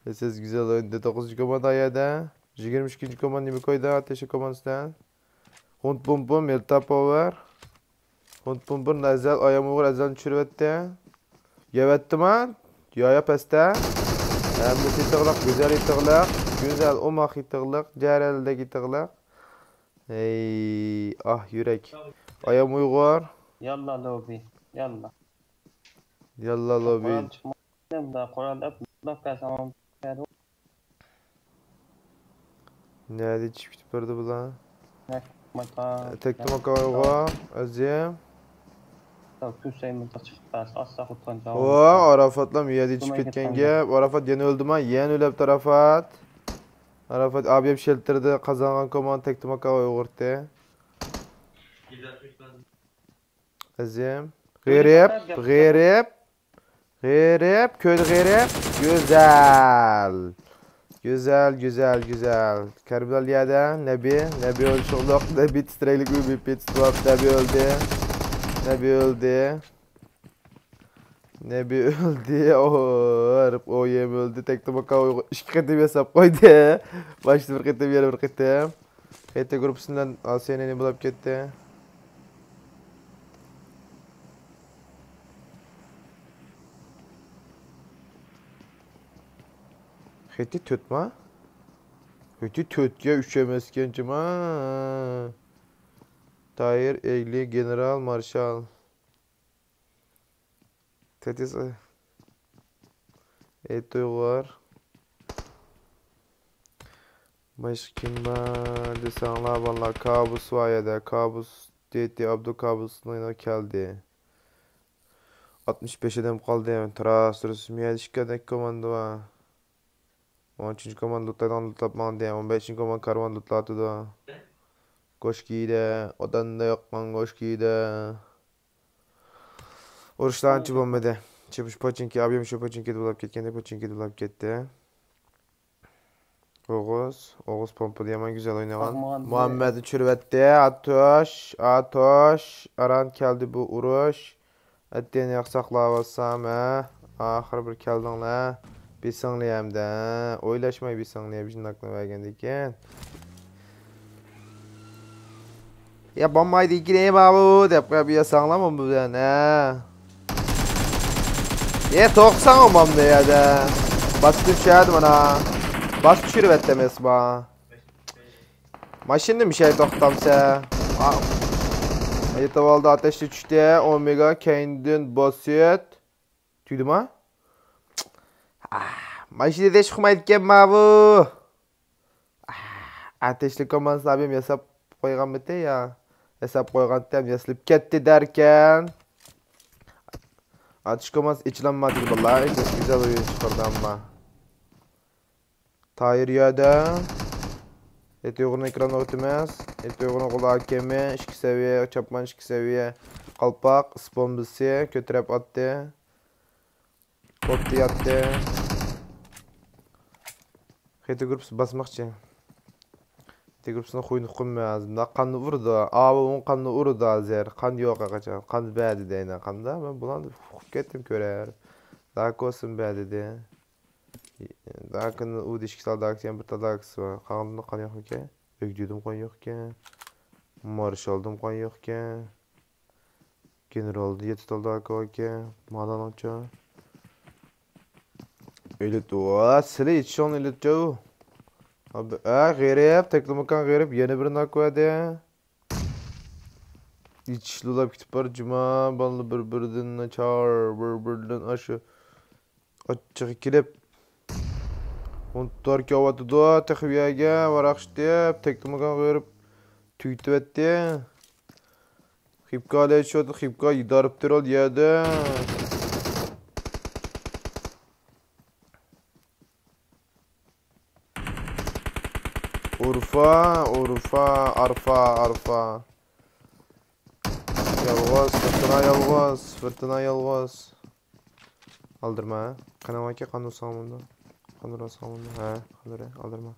VSS güzel oynadı. 9. komanda ayada. 22. komanda mi koydu ateşi komandasından. Hunt Bum Melta Power. Hunt Bum Nazel ayağımı vur Nazel'in çürüvetti. Yevetti mi? Yaya peste. Hem de itiqlaq, güzel itiqlaq. Güzel umaq itiqlaq. Cerelde itiqlaq. Ey ah yürek. Ayağım uygur. Yalla lobi. Yalla. Yalla lobi. Kur'an çıkmadım da Kur'an da kasamam. Nerede çift birdi bu lan? Mata. Tekli makavayga. Azim. Hüseyin Mıntık çıkmaz. Asla kutlanacağım. O Arafat'la miyadi çıkıp ketken gep. Arafat yeni öldü mü? Yen ölüp Arafat. Arafat abi hep shelter'de kazangan komand tekli makavay uğurttu. Azim. G'rib. Köyde g'rib. Güzel. Karbal yada. Nebi ölçüklük. Nebi titreklik. Nebi öldü. Ne bir öldü. O yem öldü. Tekte baka iki ketim hesap koydu. Başta bir ketim yere bir ketim. Hete grupsundan Asiye'ni bulup gitti. Hete tutma. Hete tut ya üşemezken ha. Tahir Egli General Marshal. Tetis. Var. Başkimba desanlar valla kabus var ya da kabus dedi Abdü kabusuna geldi. 65 adam kaldı yani. Trasürüs miyadişkadaki komando var. 13. komando tutlatman diye 15. komando karvan tutlatı da. Koşkiydi. Odan da yok man koşkiydi. Uruşlan çıbılmadı. Çıpış Poçinki abim şu Poçinki dolap ketkendi Poçinki dolap ketdi. Oğuz pompa yaman güzel oynagan. Muhammed çürüvetti. Atoş. Aran keldi bu uruş. Ettiğini yaksaqlab alsam ahir bir keldin la. Bir sınlıyam da. Oylaşmay bir sınlıyam. Bizim aklına vergendi eken. Ya bombaydı ikileyim abi. Dep bir sağlamam bu da ne? Ya 90 olmam da ya da. Bas düşerdim ana. Bas çürüvet demesi ba. Maşinli bir şey doktamsa. Ayetavalda ateşli düştü. Omega kendin basit. Tüydüm ha? Maşinli de çıkmaydıkken ma bu. Ateşli komans abim yasap koygan bete ya. Hesap koygan tem yaslip ketti derken. Atış komans içlenmedi vallahi. Güzel oyun çıkardı ama. Tahir yada. Etiyoğlu'nun ekranı örtmez. Etiyoğlu'nun kolu hakemi. 2 seviye. Çapman 2 seviye. Kalpak. Spombisi. Kötürep attı. Koptu yattı. Heti grupsu basmakçı. Heti grupsuna koyunu koymazdım. Da kanlı vurdu. Abi onun kanlı vurdu azer. Kan yok akaca. Kan bəydi deyinə kanda. Ben bulan kettim körer. Daha kosun bəydi de. Daha kını u dişki saldaksıyan bir tadaksı var. Kanalında kan yok ki. Ögdüydüm kan yok ki. Marş aldım kan yok ki. Generaldı yeti taldak var ki. Madan onca. Öyle dua. Sile içi onu öyle çoğu. Abi garip. Teklimakan garip. Yeni bir nakva de. İç lulap kitip var. Cuma. Banlı birbirden açar. Birbirden aşı. Açık ikilip. Ontlar ki avadı da. Tekviyaga. Varakştı. Teklimakan garip. Tüytü etti. Xipka alay şodu. Xipka yidarıptır ol yedi. Arfa. Yalvaz, fırtına yalvaz. Aldırma. Kanama ki kanı sağımında. Kanı sağımında. He, kanı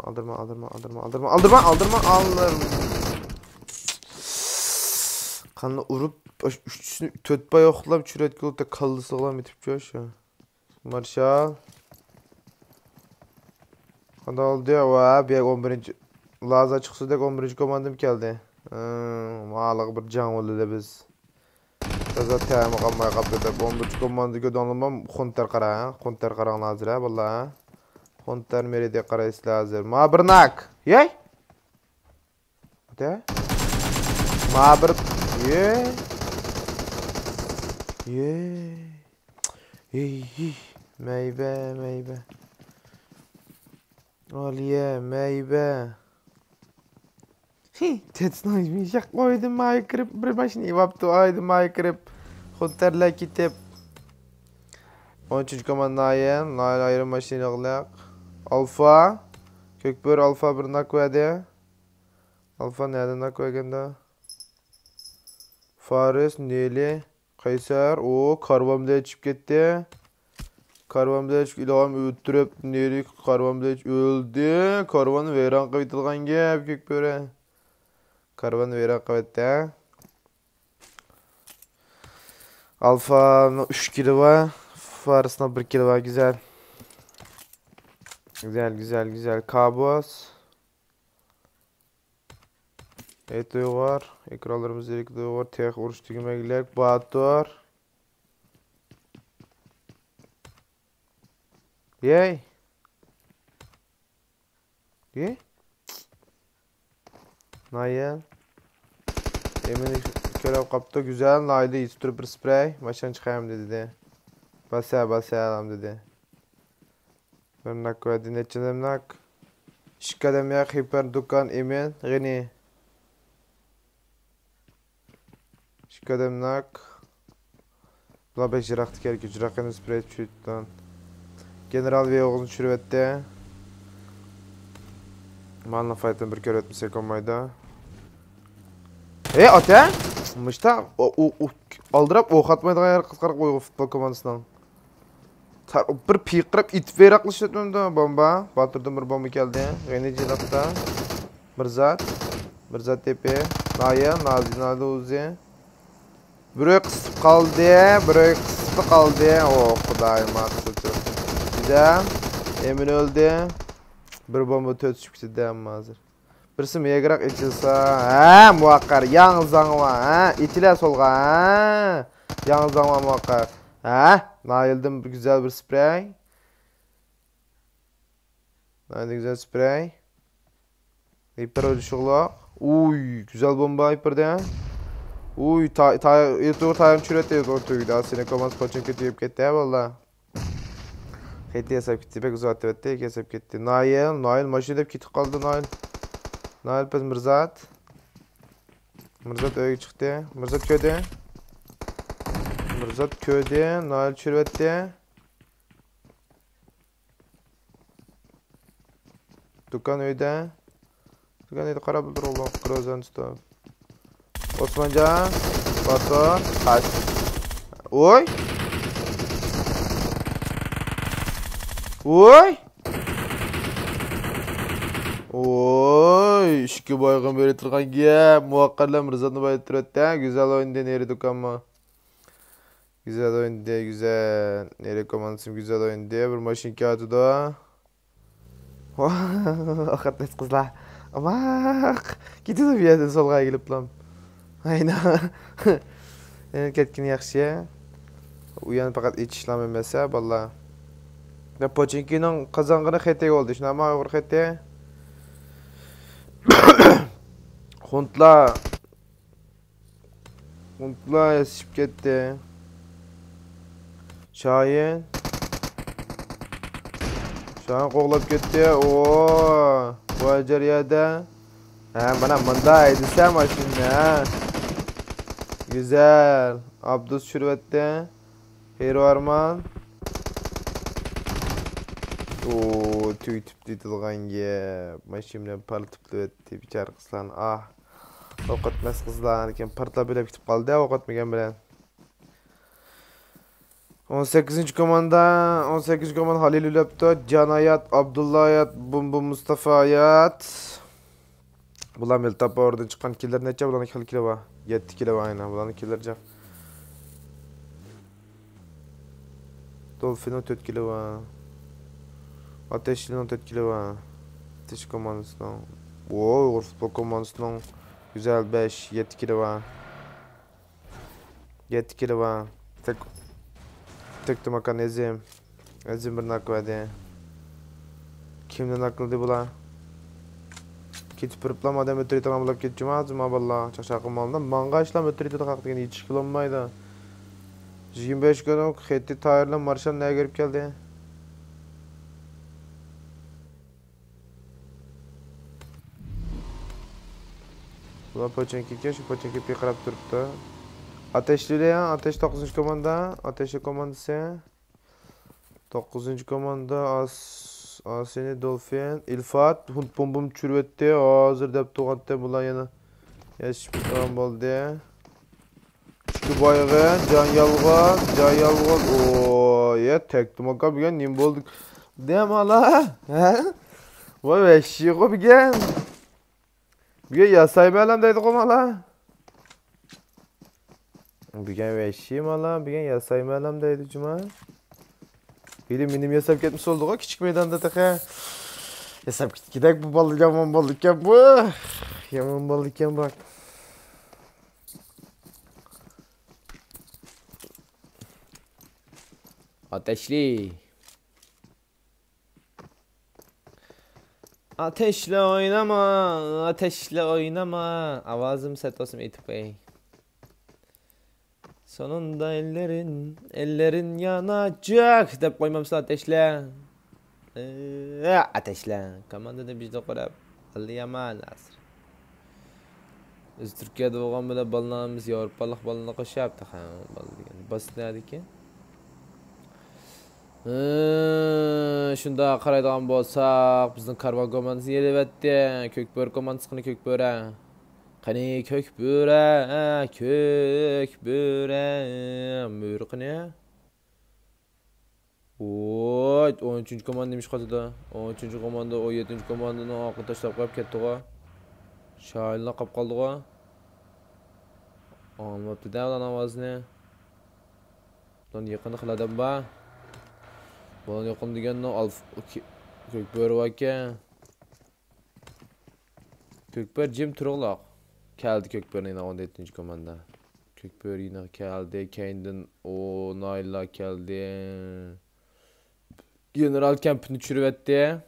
aldırma. Aldırma. Kanı urup üçüsünü tötbay oxlab çürət qılıp da kallı sağlam etip şu. Marşal. Kanı oldu ya, bir 11. Laza çıksa dek 11. komandım geldi. Mağalık bir can oldu da biz. Kaza təyimi qalmaya qapdı da 11. komandı gödonulmam Hunter qara. Hunter qaran lazır ha valla. Hunter meride qara isli hazır. Ma bir nak. Yey. De. Ma bir. Yey. Meyve. Aliye meyve. Tetsnoymuş ya koydum Minecraft bir başına yaptı aydı Minecraft Hunter'la kitap 13. komandayın ayrı maşini alaq Alfa Kökbör Alfa bir nakvede Alfa nerede nakvegende Faris Neli Kaysar o karvamda çıkıp gitti Karvan bileç ilaham öttürüp Neli karvan bileç öldü Karvanı veyran kayıtılgan gep Kökbör'e Karvan veren kuvvette. Alfa'nın 3 kilo var. Faris'in 1 kilo var. Güzel. Güzel. Kabus. Etoy var. Ekranlarımız elektroy var. Tek uruş tügümegilek. Batur. Yey. Ye. Nail. Emin kölev kaptı. Güzel. Nail'de yitiştirip bir sprey. Maşan çıkayım dedi de. Basaya dedi. Bir nak verdi. Neçenem nak. Şikadem yak. Hiper dükkan emin. Gini. Şikadem nak. Bula 5 jiraktı gerek. Jirakını sprey çürüttün. General V9'un çürüvette. Malına faytını bir kere etmişsek olmaydı. Ate? Mışta aldırap ok atmaydı ayar kıskarak koyuyor futbol komandasından. Bir pikirip it veraklı şetmemde bomba. Batırdım bir bomba geldi. Gene cilakta. Bir zat tepe. Naya, Nazi Uzi. Buraya kısıp kaldı. Oh kudayım aksıcı. Güzel. Emin öldü. Bir bomba tötüşüp gitti ama hazır. Birisi meygrak içilsa, muhakkar, yalnız zanıma, itiler solga, yalnız zanıma muhakkar. Naildim güzel bir sprey. Naildim güzel sprey. Hiper ölüşüklük. Uy, güzel bomba hiper'de. Uy, yurtuğu tayarım çüreti ortuydu. Aslında komans poçun kötü yiyip gitti ya valla. Hedi hesap gitti, pek uzat etti, hesap gitti. Nail maşinede kitip kaldı Nail. Nail pes Mirzat. Mirzat öyle çıktı. Mirzat köyde. Nail çürüvetti. Dükkan öyde. Dükkan öyde kara buldur oğlum. Krozan stop. Osmanca. Bato. Kaç. Oy. Oy, işki boyğun böyle turgan ki muhakkarla Mirzat'ını bayıttırıttı. Güzel oyundu neri dükkanma. Güzel oyundu, güzel. Neri komandasım güzel oyundu. Bir maşin kağıtı da. Akatlayız kızlar. Amak. Gidiyor bir yerden solga gelip lan. Aynen. Ketkin yaxşı. Uyan fakat hiç işlem emese valla. Ya Pochinki'nin kazangını xete oldu. Şuna ama ağır xete. Huntla esip gitti. Şahin qoğlap gitti. Oo, bu aceriyede. Bana mındaydı sen maşinle. Güzel. Abdus şürvette. Hero Arman. Oo, tüy tüplü tılgan ye. Maşinle partıplı etti. Biçar kızlan. Okutmaz kızlar. Partla bile bitip kaldı ya okutmayan bilen. 18. komanda Halil Ülepto, Can Hayat, Abdullah Hayat, Bumbu Mustafa Hayat. Bulan Meltapa oradan çıkan killer neçe? Bulan 2 kilo var. 7 kilo var aynen. Bulan killer cak. Dolphin 4 kilo var. Ateşli 14 kilo var. Ateş komandasından. Uğur futbol komandasından. Güzel 7 kilo var. 7 kilo var. Tek tumakan Ezim bir nak verdi. Kimden nakladı bula? Ketip pırıplam adam ötürü tamamlap ketçim ağzıma valla. Çaşakım aldım. Manga işlem ötürü de kalktı. Hiç kılınmaydı. 25 gün Xetti tayarla marşal neye görüp geldi? Bula Pochinki'ye şu Pochinki piqirab turibdi. Ateşli ya. Ateş 9. komanda. Ateşli komandası. 9. komanda Aseni Dolphin. İlfat. Hunt bombum çürüvetti. Hazır dep tuğattı. Bulan yana. Yaşıp tamam oldu. Şu bayağı. Can Yalgan. Ooo. Ya tek tumaka bir gen. Nim bolduk. Dem ala. Vay be. Şiğo bir gen. Bir gen yasayım elimdeydi komala. Bugün veşiyim alam, bugün yasayım alam deydi cuma. Benim yasap ketmiş oldu o küçük meydanda taka. Yasap gidek bu balık yaman balık ya bu. Yaman balık ya bak. Ateşli. Ateşle oynama, ateşle oynama. Avazım set olsun Eyüp Bey. Sonunda ellerin yanacak. Dep koymamsa ateşle. Ateşle. Komandada bizde korab. Allayaman asır. Biz Türkiye'de olgan böyle balınlarımız Avrupalık balına koşu yaptık. Basit ne dedik ki? Şunda qaraydigan bolsaq, bizning karvan komandasi yelibetdi. Kökbör komandasini kökböre. Qani kökböre, kökböre. Mürqini. Oy, 13-cü komanda demiş qatıda. 13-cü komanda, 17-ci komandani orqa tashlab qo'yib ketdi o. Şahinlar qolib qoldi o. Olmabdi da ulan ovozni. Ulan yaqinda qiladim ba. Bana yokum degenden al kökbör vaka. Kökbör jim turg'loq. Keldi kökbör yine 17-ci komanda. Kökbör yine keldi. Kendin o Nayla keldi. General kampini çürüvetti.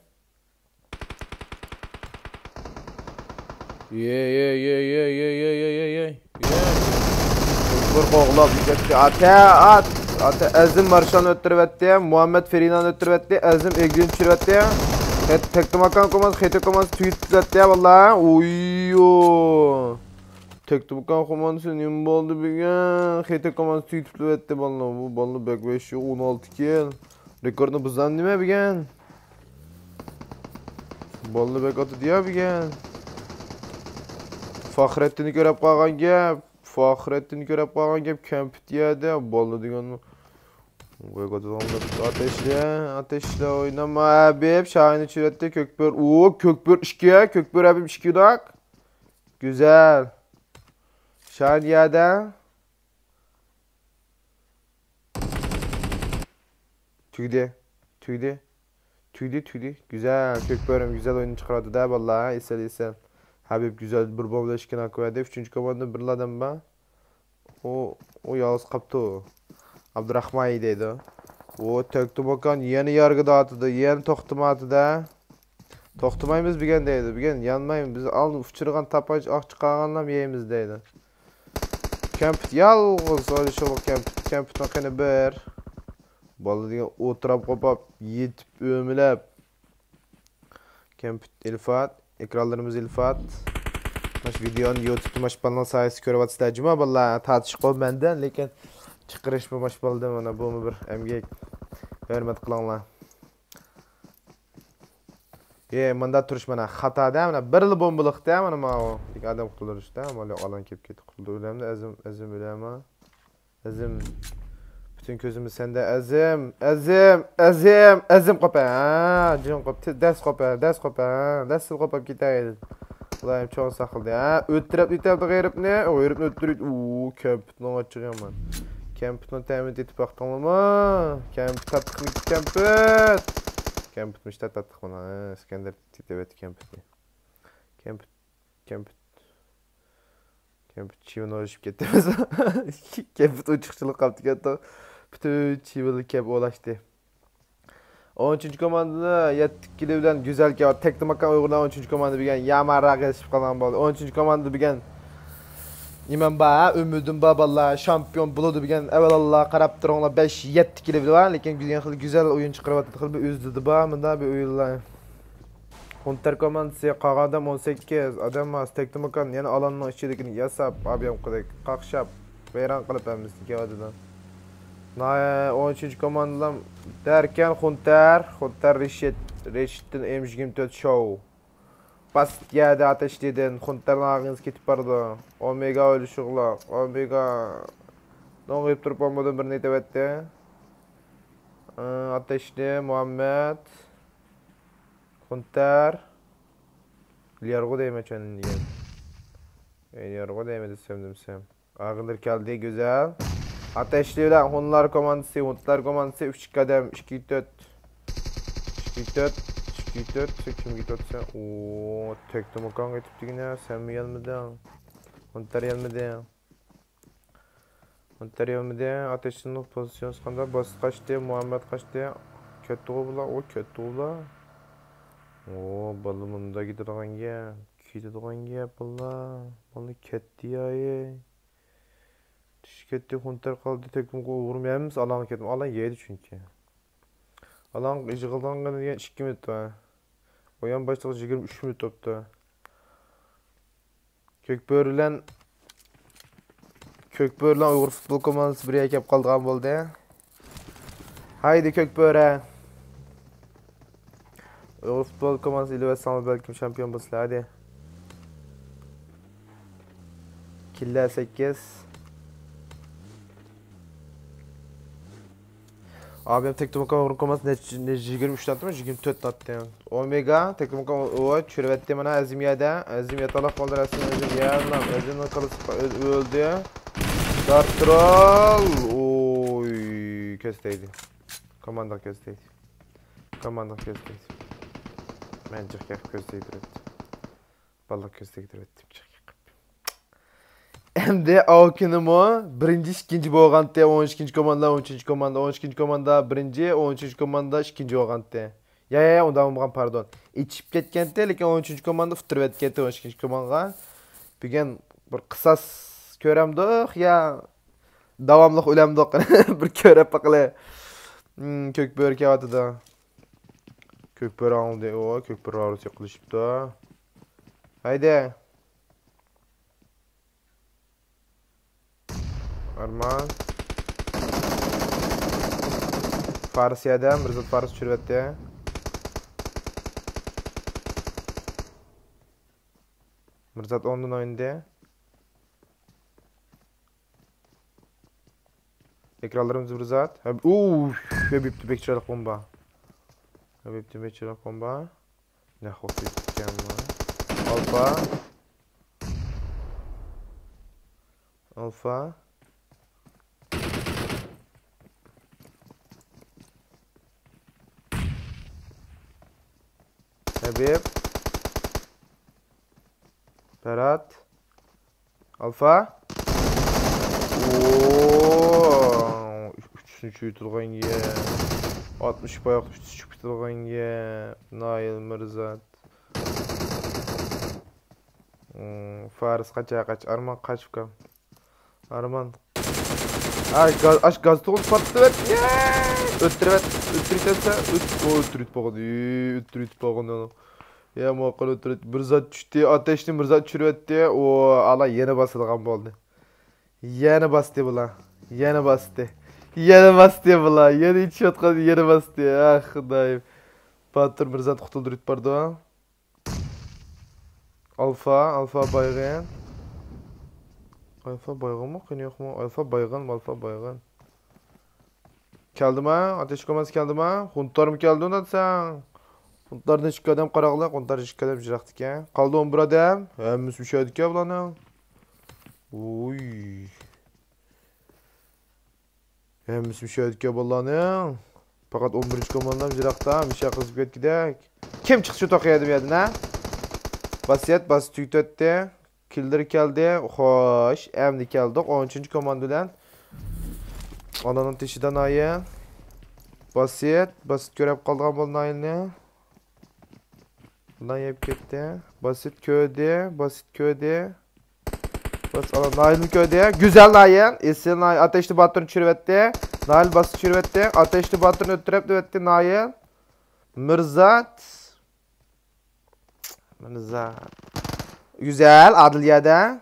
Ye. Kökbör qo'g'lab ketdi. At. Azim Marşan öttürüvetti, Muhammed Ferinan öttürüvetti, Azim Egrin çürüvetti. Tektomakan komaz, Xete komaz tüyüt düzeltti ya valla. Uyyo. Tektomakan komaz senin oldu bugün. Xete komaz tüyüt düzeltti valla. Bu ballı bekveşi 16 kill. Rekordunu buzdan değil mi bugün? Ballı bek atı diye bugün. Fahrettin'i görüp kalkan gep. Fahrettin'i görüp kalkan gep. Kempit yedi. Ballı degen. Ateşle oynama abi. Şahin'i çürüttü kökbör. Kökbör işkiye. Kökbör abim işkiyodak. Güzel. Şahin yada. Tüydi. Güzel. Kökbörüm güzel oyunu çıkardı da vallahi. İsel. Habib güzel bir bomba işkin hakkı verdi. 3. komanda bir adam ba. O yalnız kaptı o. Abdurrahman deydi o. O töktü bakan yeni yargı dağıtıdı. Yeni toxtumadı da. Toxtumayımız bigen deydi. Bigen yanmayın. Biz al uçurgan tapaj ah çıkarganlam yeyimiz deydi. Kempit yalğız öyle şoluk kempit. Kempit nakini bir. Balı degen oturap kopap yetip ömülep. Kempit ilfat. Ekranlarımız ilfat. Maş videonun YouTube'da maş balına sayısı körüp atıştaycıma valla tartışık ol benden. Lekin çıkırışma maş baldı mana bu mu bir emgek. Hürmet kılanglar. Manda turuş mana xata da mana birli bombalık da mana ma bir adam qutulur işte ama alan kep ketdi qutuldu ölemde azim ölema. Azim bütün gözümüz sende azim qopa ha jin qop ders qopab ketaydi. Ulayım çoğun sakıldı ha öttürüp g'ayrib ne g'ayrib öttürüp kempitni açıqyaman. Kempitni temin etip baqdingmi? Kempitmiş tattık bana. İskender evet kempit. Kempit çivini uğraşıp gitti. Kempit uçukçuluk kaptı gitti. Bütün çivili kep ulaştı. 13. komandada 7 kilo bilen güzel ki var. Tekli makam uygulanan 13. komanda bilgen yamara geçip kalan boldu. 13. komanda bilgen İmen ba, ümidim ba valla şampiyon buludu bilgen evelallah qarab turanglar 5-7 kilo bilen var. Lekin güzel oyun çıkarıp atdı. Bir üzdü ba, mında bir oyunlar. Hunter komandası qağadam 18 adam az tekli makam yani alanın içindekini yasap abiyam qilib qaqshab vayron qilib hammiz keladidan. 13. komandadan derken Hunter Reşit'in M24 show. Basit yerde ateşledin. Hunter'ın ağınız ketip bardı. Omega öyle şuğla. Omega noğuyup durup olmadan bir neyde etti. Ateşli Muhammed Hunter Liargo değme çenin diyen. Liargo değmedi sevdim. Ağındır geldi güzel. Ateşli ulan Hunlar komandası, Huntlar komandası 3 kadem 2-4. 2-4. 2-4. Kim gidiyor sen? Ooo tekte makan getipti yine. Sen mi gelmedin? Huntar gelmedi. Huntar gelmedi. Ateşli pozisyon skanda basit kaçtı. Muhammed kaçtı. Kötü oğula. O kötü oğula. Oo balımında gidiyorgan ya. Gidiyorgan ya bala. Balı ketdi ya. Ketdi Hunter kaldı tekme vurmayamız. Alan ketdim. Alan yedi çünkü. Alan jığıldan gana 2 minut var. Oyan başladı 23 minut topta. Kökbörülen Uygur futbol komandası bir ekip kaldıgan boldu. Haydi Kökböre. Uygur futbol komandası ile Vessam'a belki şampiyon basılı hadi. Killer 8. Abim teknik komandası ne 23 attı mı? 24 attı. Omega teknik o çürüvetti bana Azimiyet Allah kaldır Azimiyet kalısı öldü. Dartral. Oy kösteydi. Komanda kösteydi. Bence kösteydi. Balık kösteydi ettim. Endi Aokinimo birinci, ikinci bo'lganda 12 komanda, 13 komanda, 12 komanda birinci, 13 komanda ikkinchi bo'lganda. Ya, undan bo'lgan pardon. İçip ketganda, lekin 13 komanda futurib ketdi 12 komandaga. Bugun bir qisas ko'ramdik ya davomli o'lamdik. Bir ko'rib baqila. Ko'kbö'r kelyapti. Ko'kbö'r oldi. O, ko'kbö'r orasi qilishibdi. Haydi. Arman. Farsiyada Mirzat Fars çürüvette. Mirzat ondan oyunda. Ekranlarımız Mirzat. Habibti bekçilik bomba. Ne hoş etken var. Alfa. Habib. Berat. Alfa. Ooo. Üçüncü yuturgan ye. 60 bayak üçüncü yuturgan ye. Nail Mirzat. Faris kaç. Arman kaç bakalım. Arman. Gaz toğul patlı öttürüt bağını. Ya muhakkal öttürüt. Mirzat düştü. Ateşli Mirzat çürüvetti. O ala yeni basılgan boldu. Yeni bastı bula. Yeni içi yatkan yeni bastı. Ah dayım. Patır Mirzat kutuldurut pardon. Alfa baygın. Alfa baygın mı? Kını yok mu? Alfa baygın. Keldi mi? Ateş koması keldi mi? Huntlar mı keldi ondan sen? Huntlardan 2 adam qaraqlı. Huntlar 2 adam jiraqdik ya. Qaldı 11 adam. Hemmisi bir şeydik ya bulanın. Uy. Hemmisi bir şeydik ya bulanın. Fakat 11. komandan jiraqda. Bir şey qızıp ketgidek. Kim çıkışı toqayadım yedin ha? Basit tüytötdi. Killer keldi. Xoş. Emdi keldik. 13. komandadan. Ananın teşidən ayı. Basit görüp qaldıgan bolun ayını. Bundan yiyip ketdi. Basit köydü. Nail'in köydü. Güzel Nail. Esin Nail. Ateşli batırını çürüvetti. Nail basit çürüvetti. Ateşli batırını öttürüp düvetti Nail. Mirzat. Güzel. Adliye'de.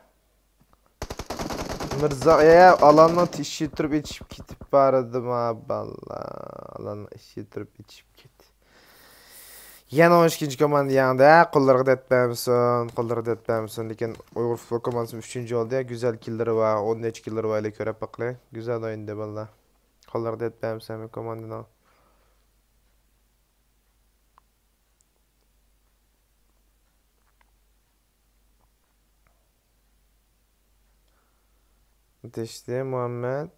Mirza'ya alanla işi turp içip gidip baradım abi valla. Alanla işi turp içip git. Yana 12. komanda yanında qullarga etmemsin. Lekin Uygur futbol komandası 3. oldu ya. Güzel killeri var. 10 killeri var ile körep bakla. Güzel oyundu valla. Qullarga etmemsin komandana. Ateşli Muhammed.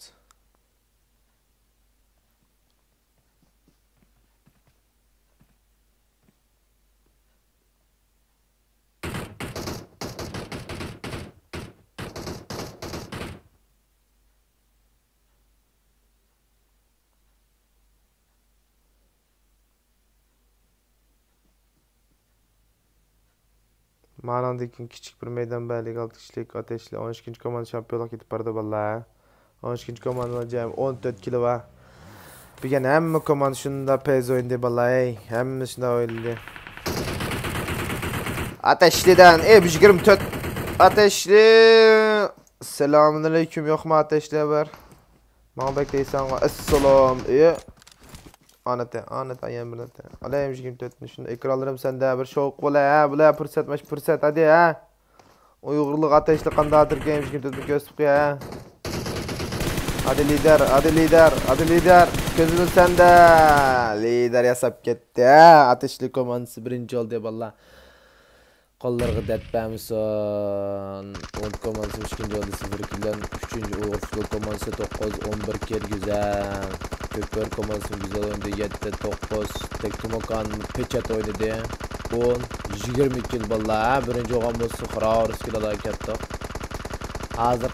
Ma'nodagi kichik bir maydon balik 6 kishilik ateşli 12 komanda şampiyonluk yetib bordi bolalar. 12 komanda jami 14 kilo va. Bugun hamma komanda shunda pez o'yindi bolalar. Hamma shunda o'yindi. Ateşli'den 24 ateşli. Selamünaleyküm yok mu ateşli haber? Bana bekleysen assalam. Anata yemrete. Alayım 24'ünü şunu ekranlarım sende bir şok bola ha. Bula fırsat hadi ha. Uygurluk ateşli kandadır ki 24'ünü gösterip ya. Hadi lider. Gözünü sende. Lider yasap gitti ha. Ateşli komandası birinci oldu valla. Kollarga detpemson. 10 komandası 3. oldu 0-2'den 3. Uğur Futbol komandası 9-11 ker güzel. Kökber komandası güzel oynadı 7-9. Tektumokan peçet oynadı 10-22 yıl valla. Birinci oğan bu sıkıra orası kiloda kettik. Hazır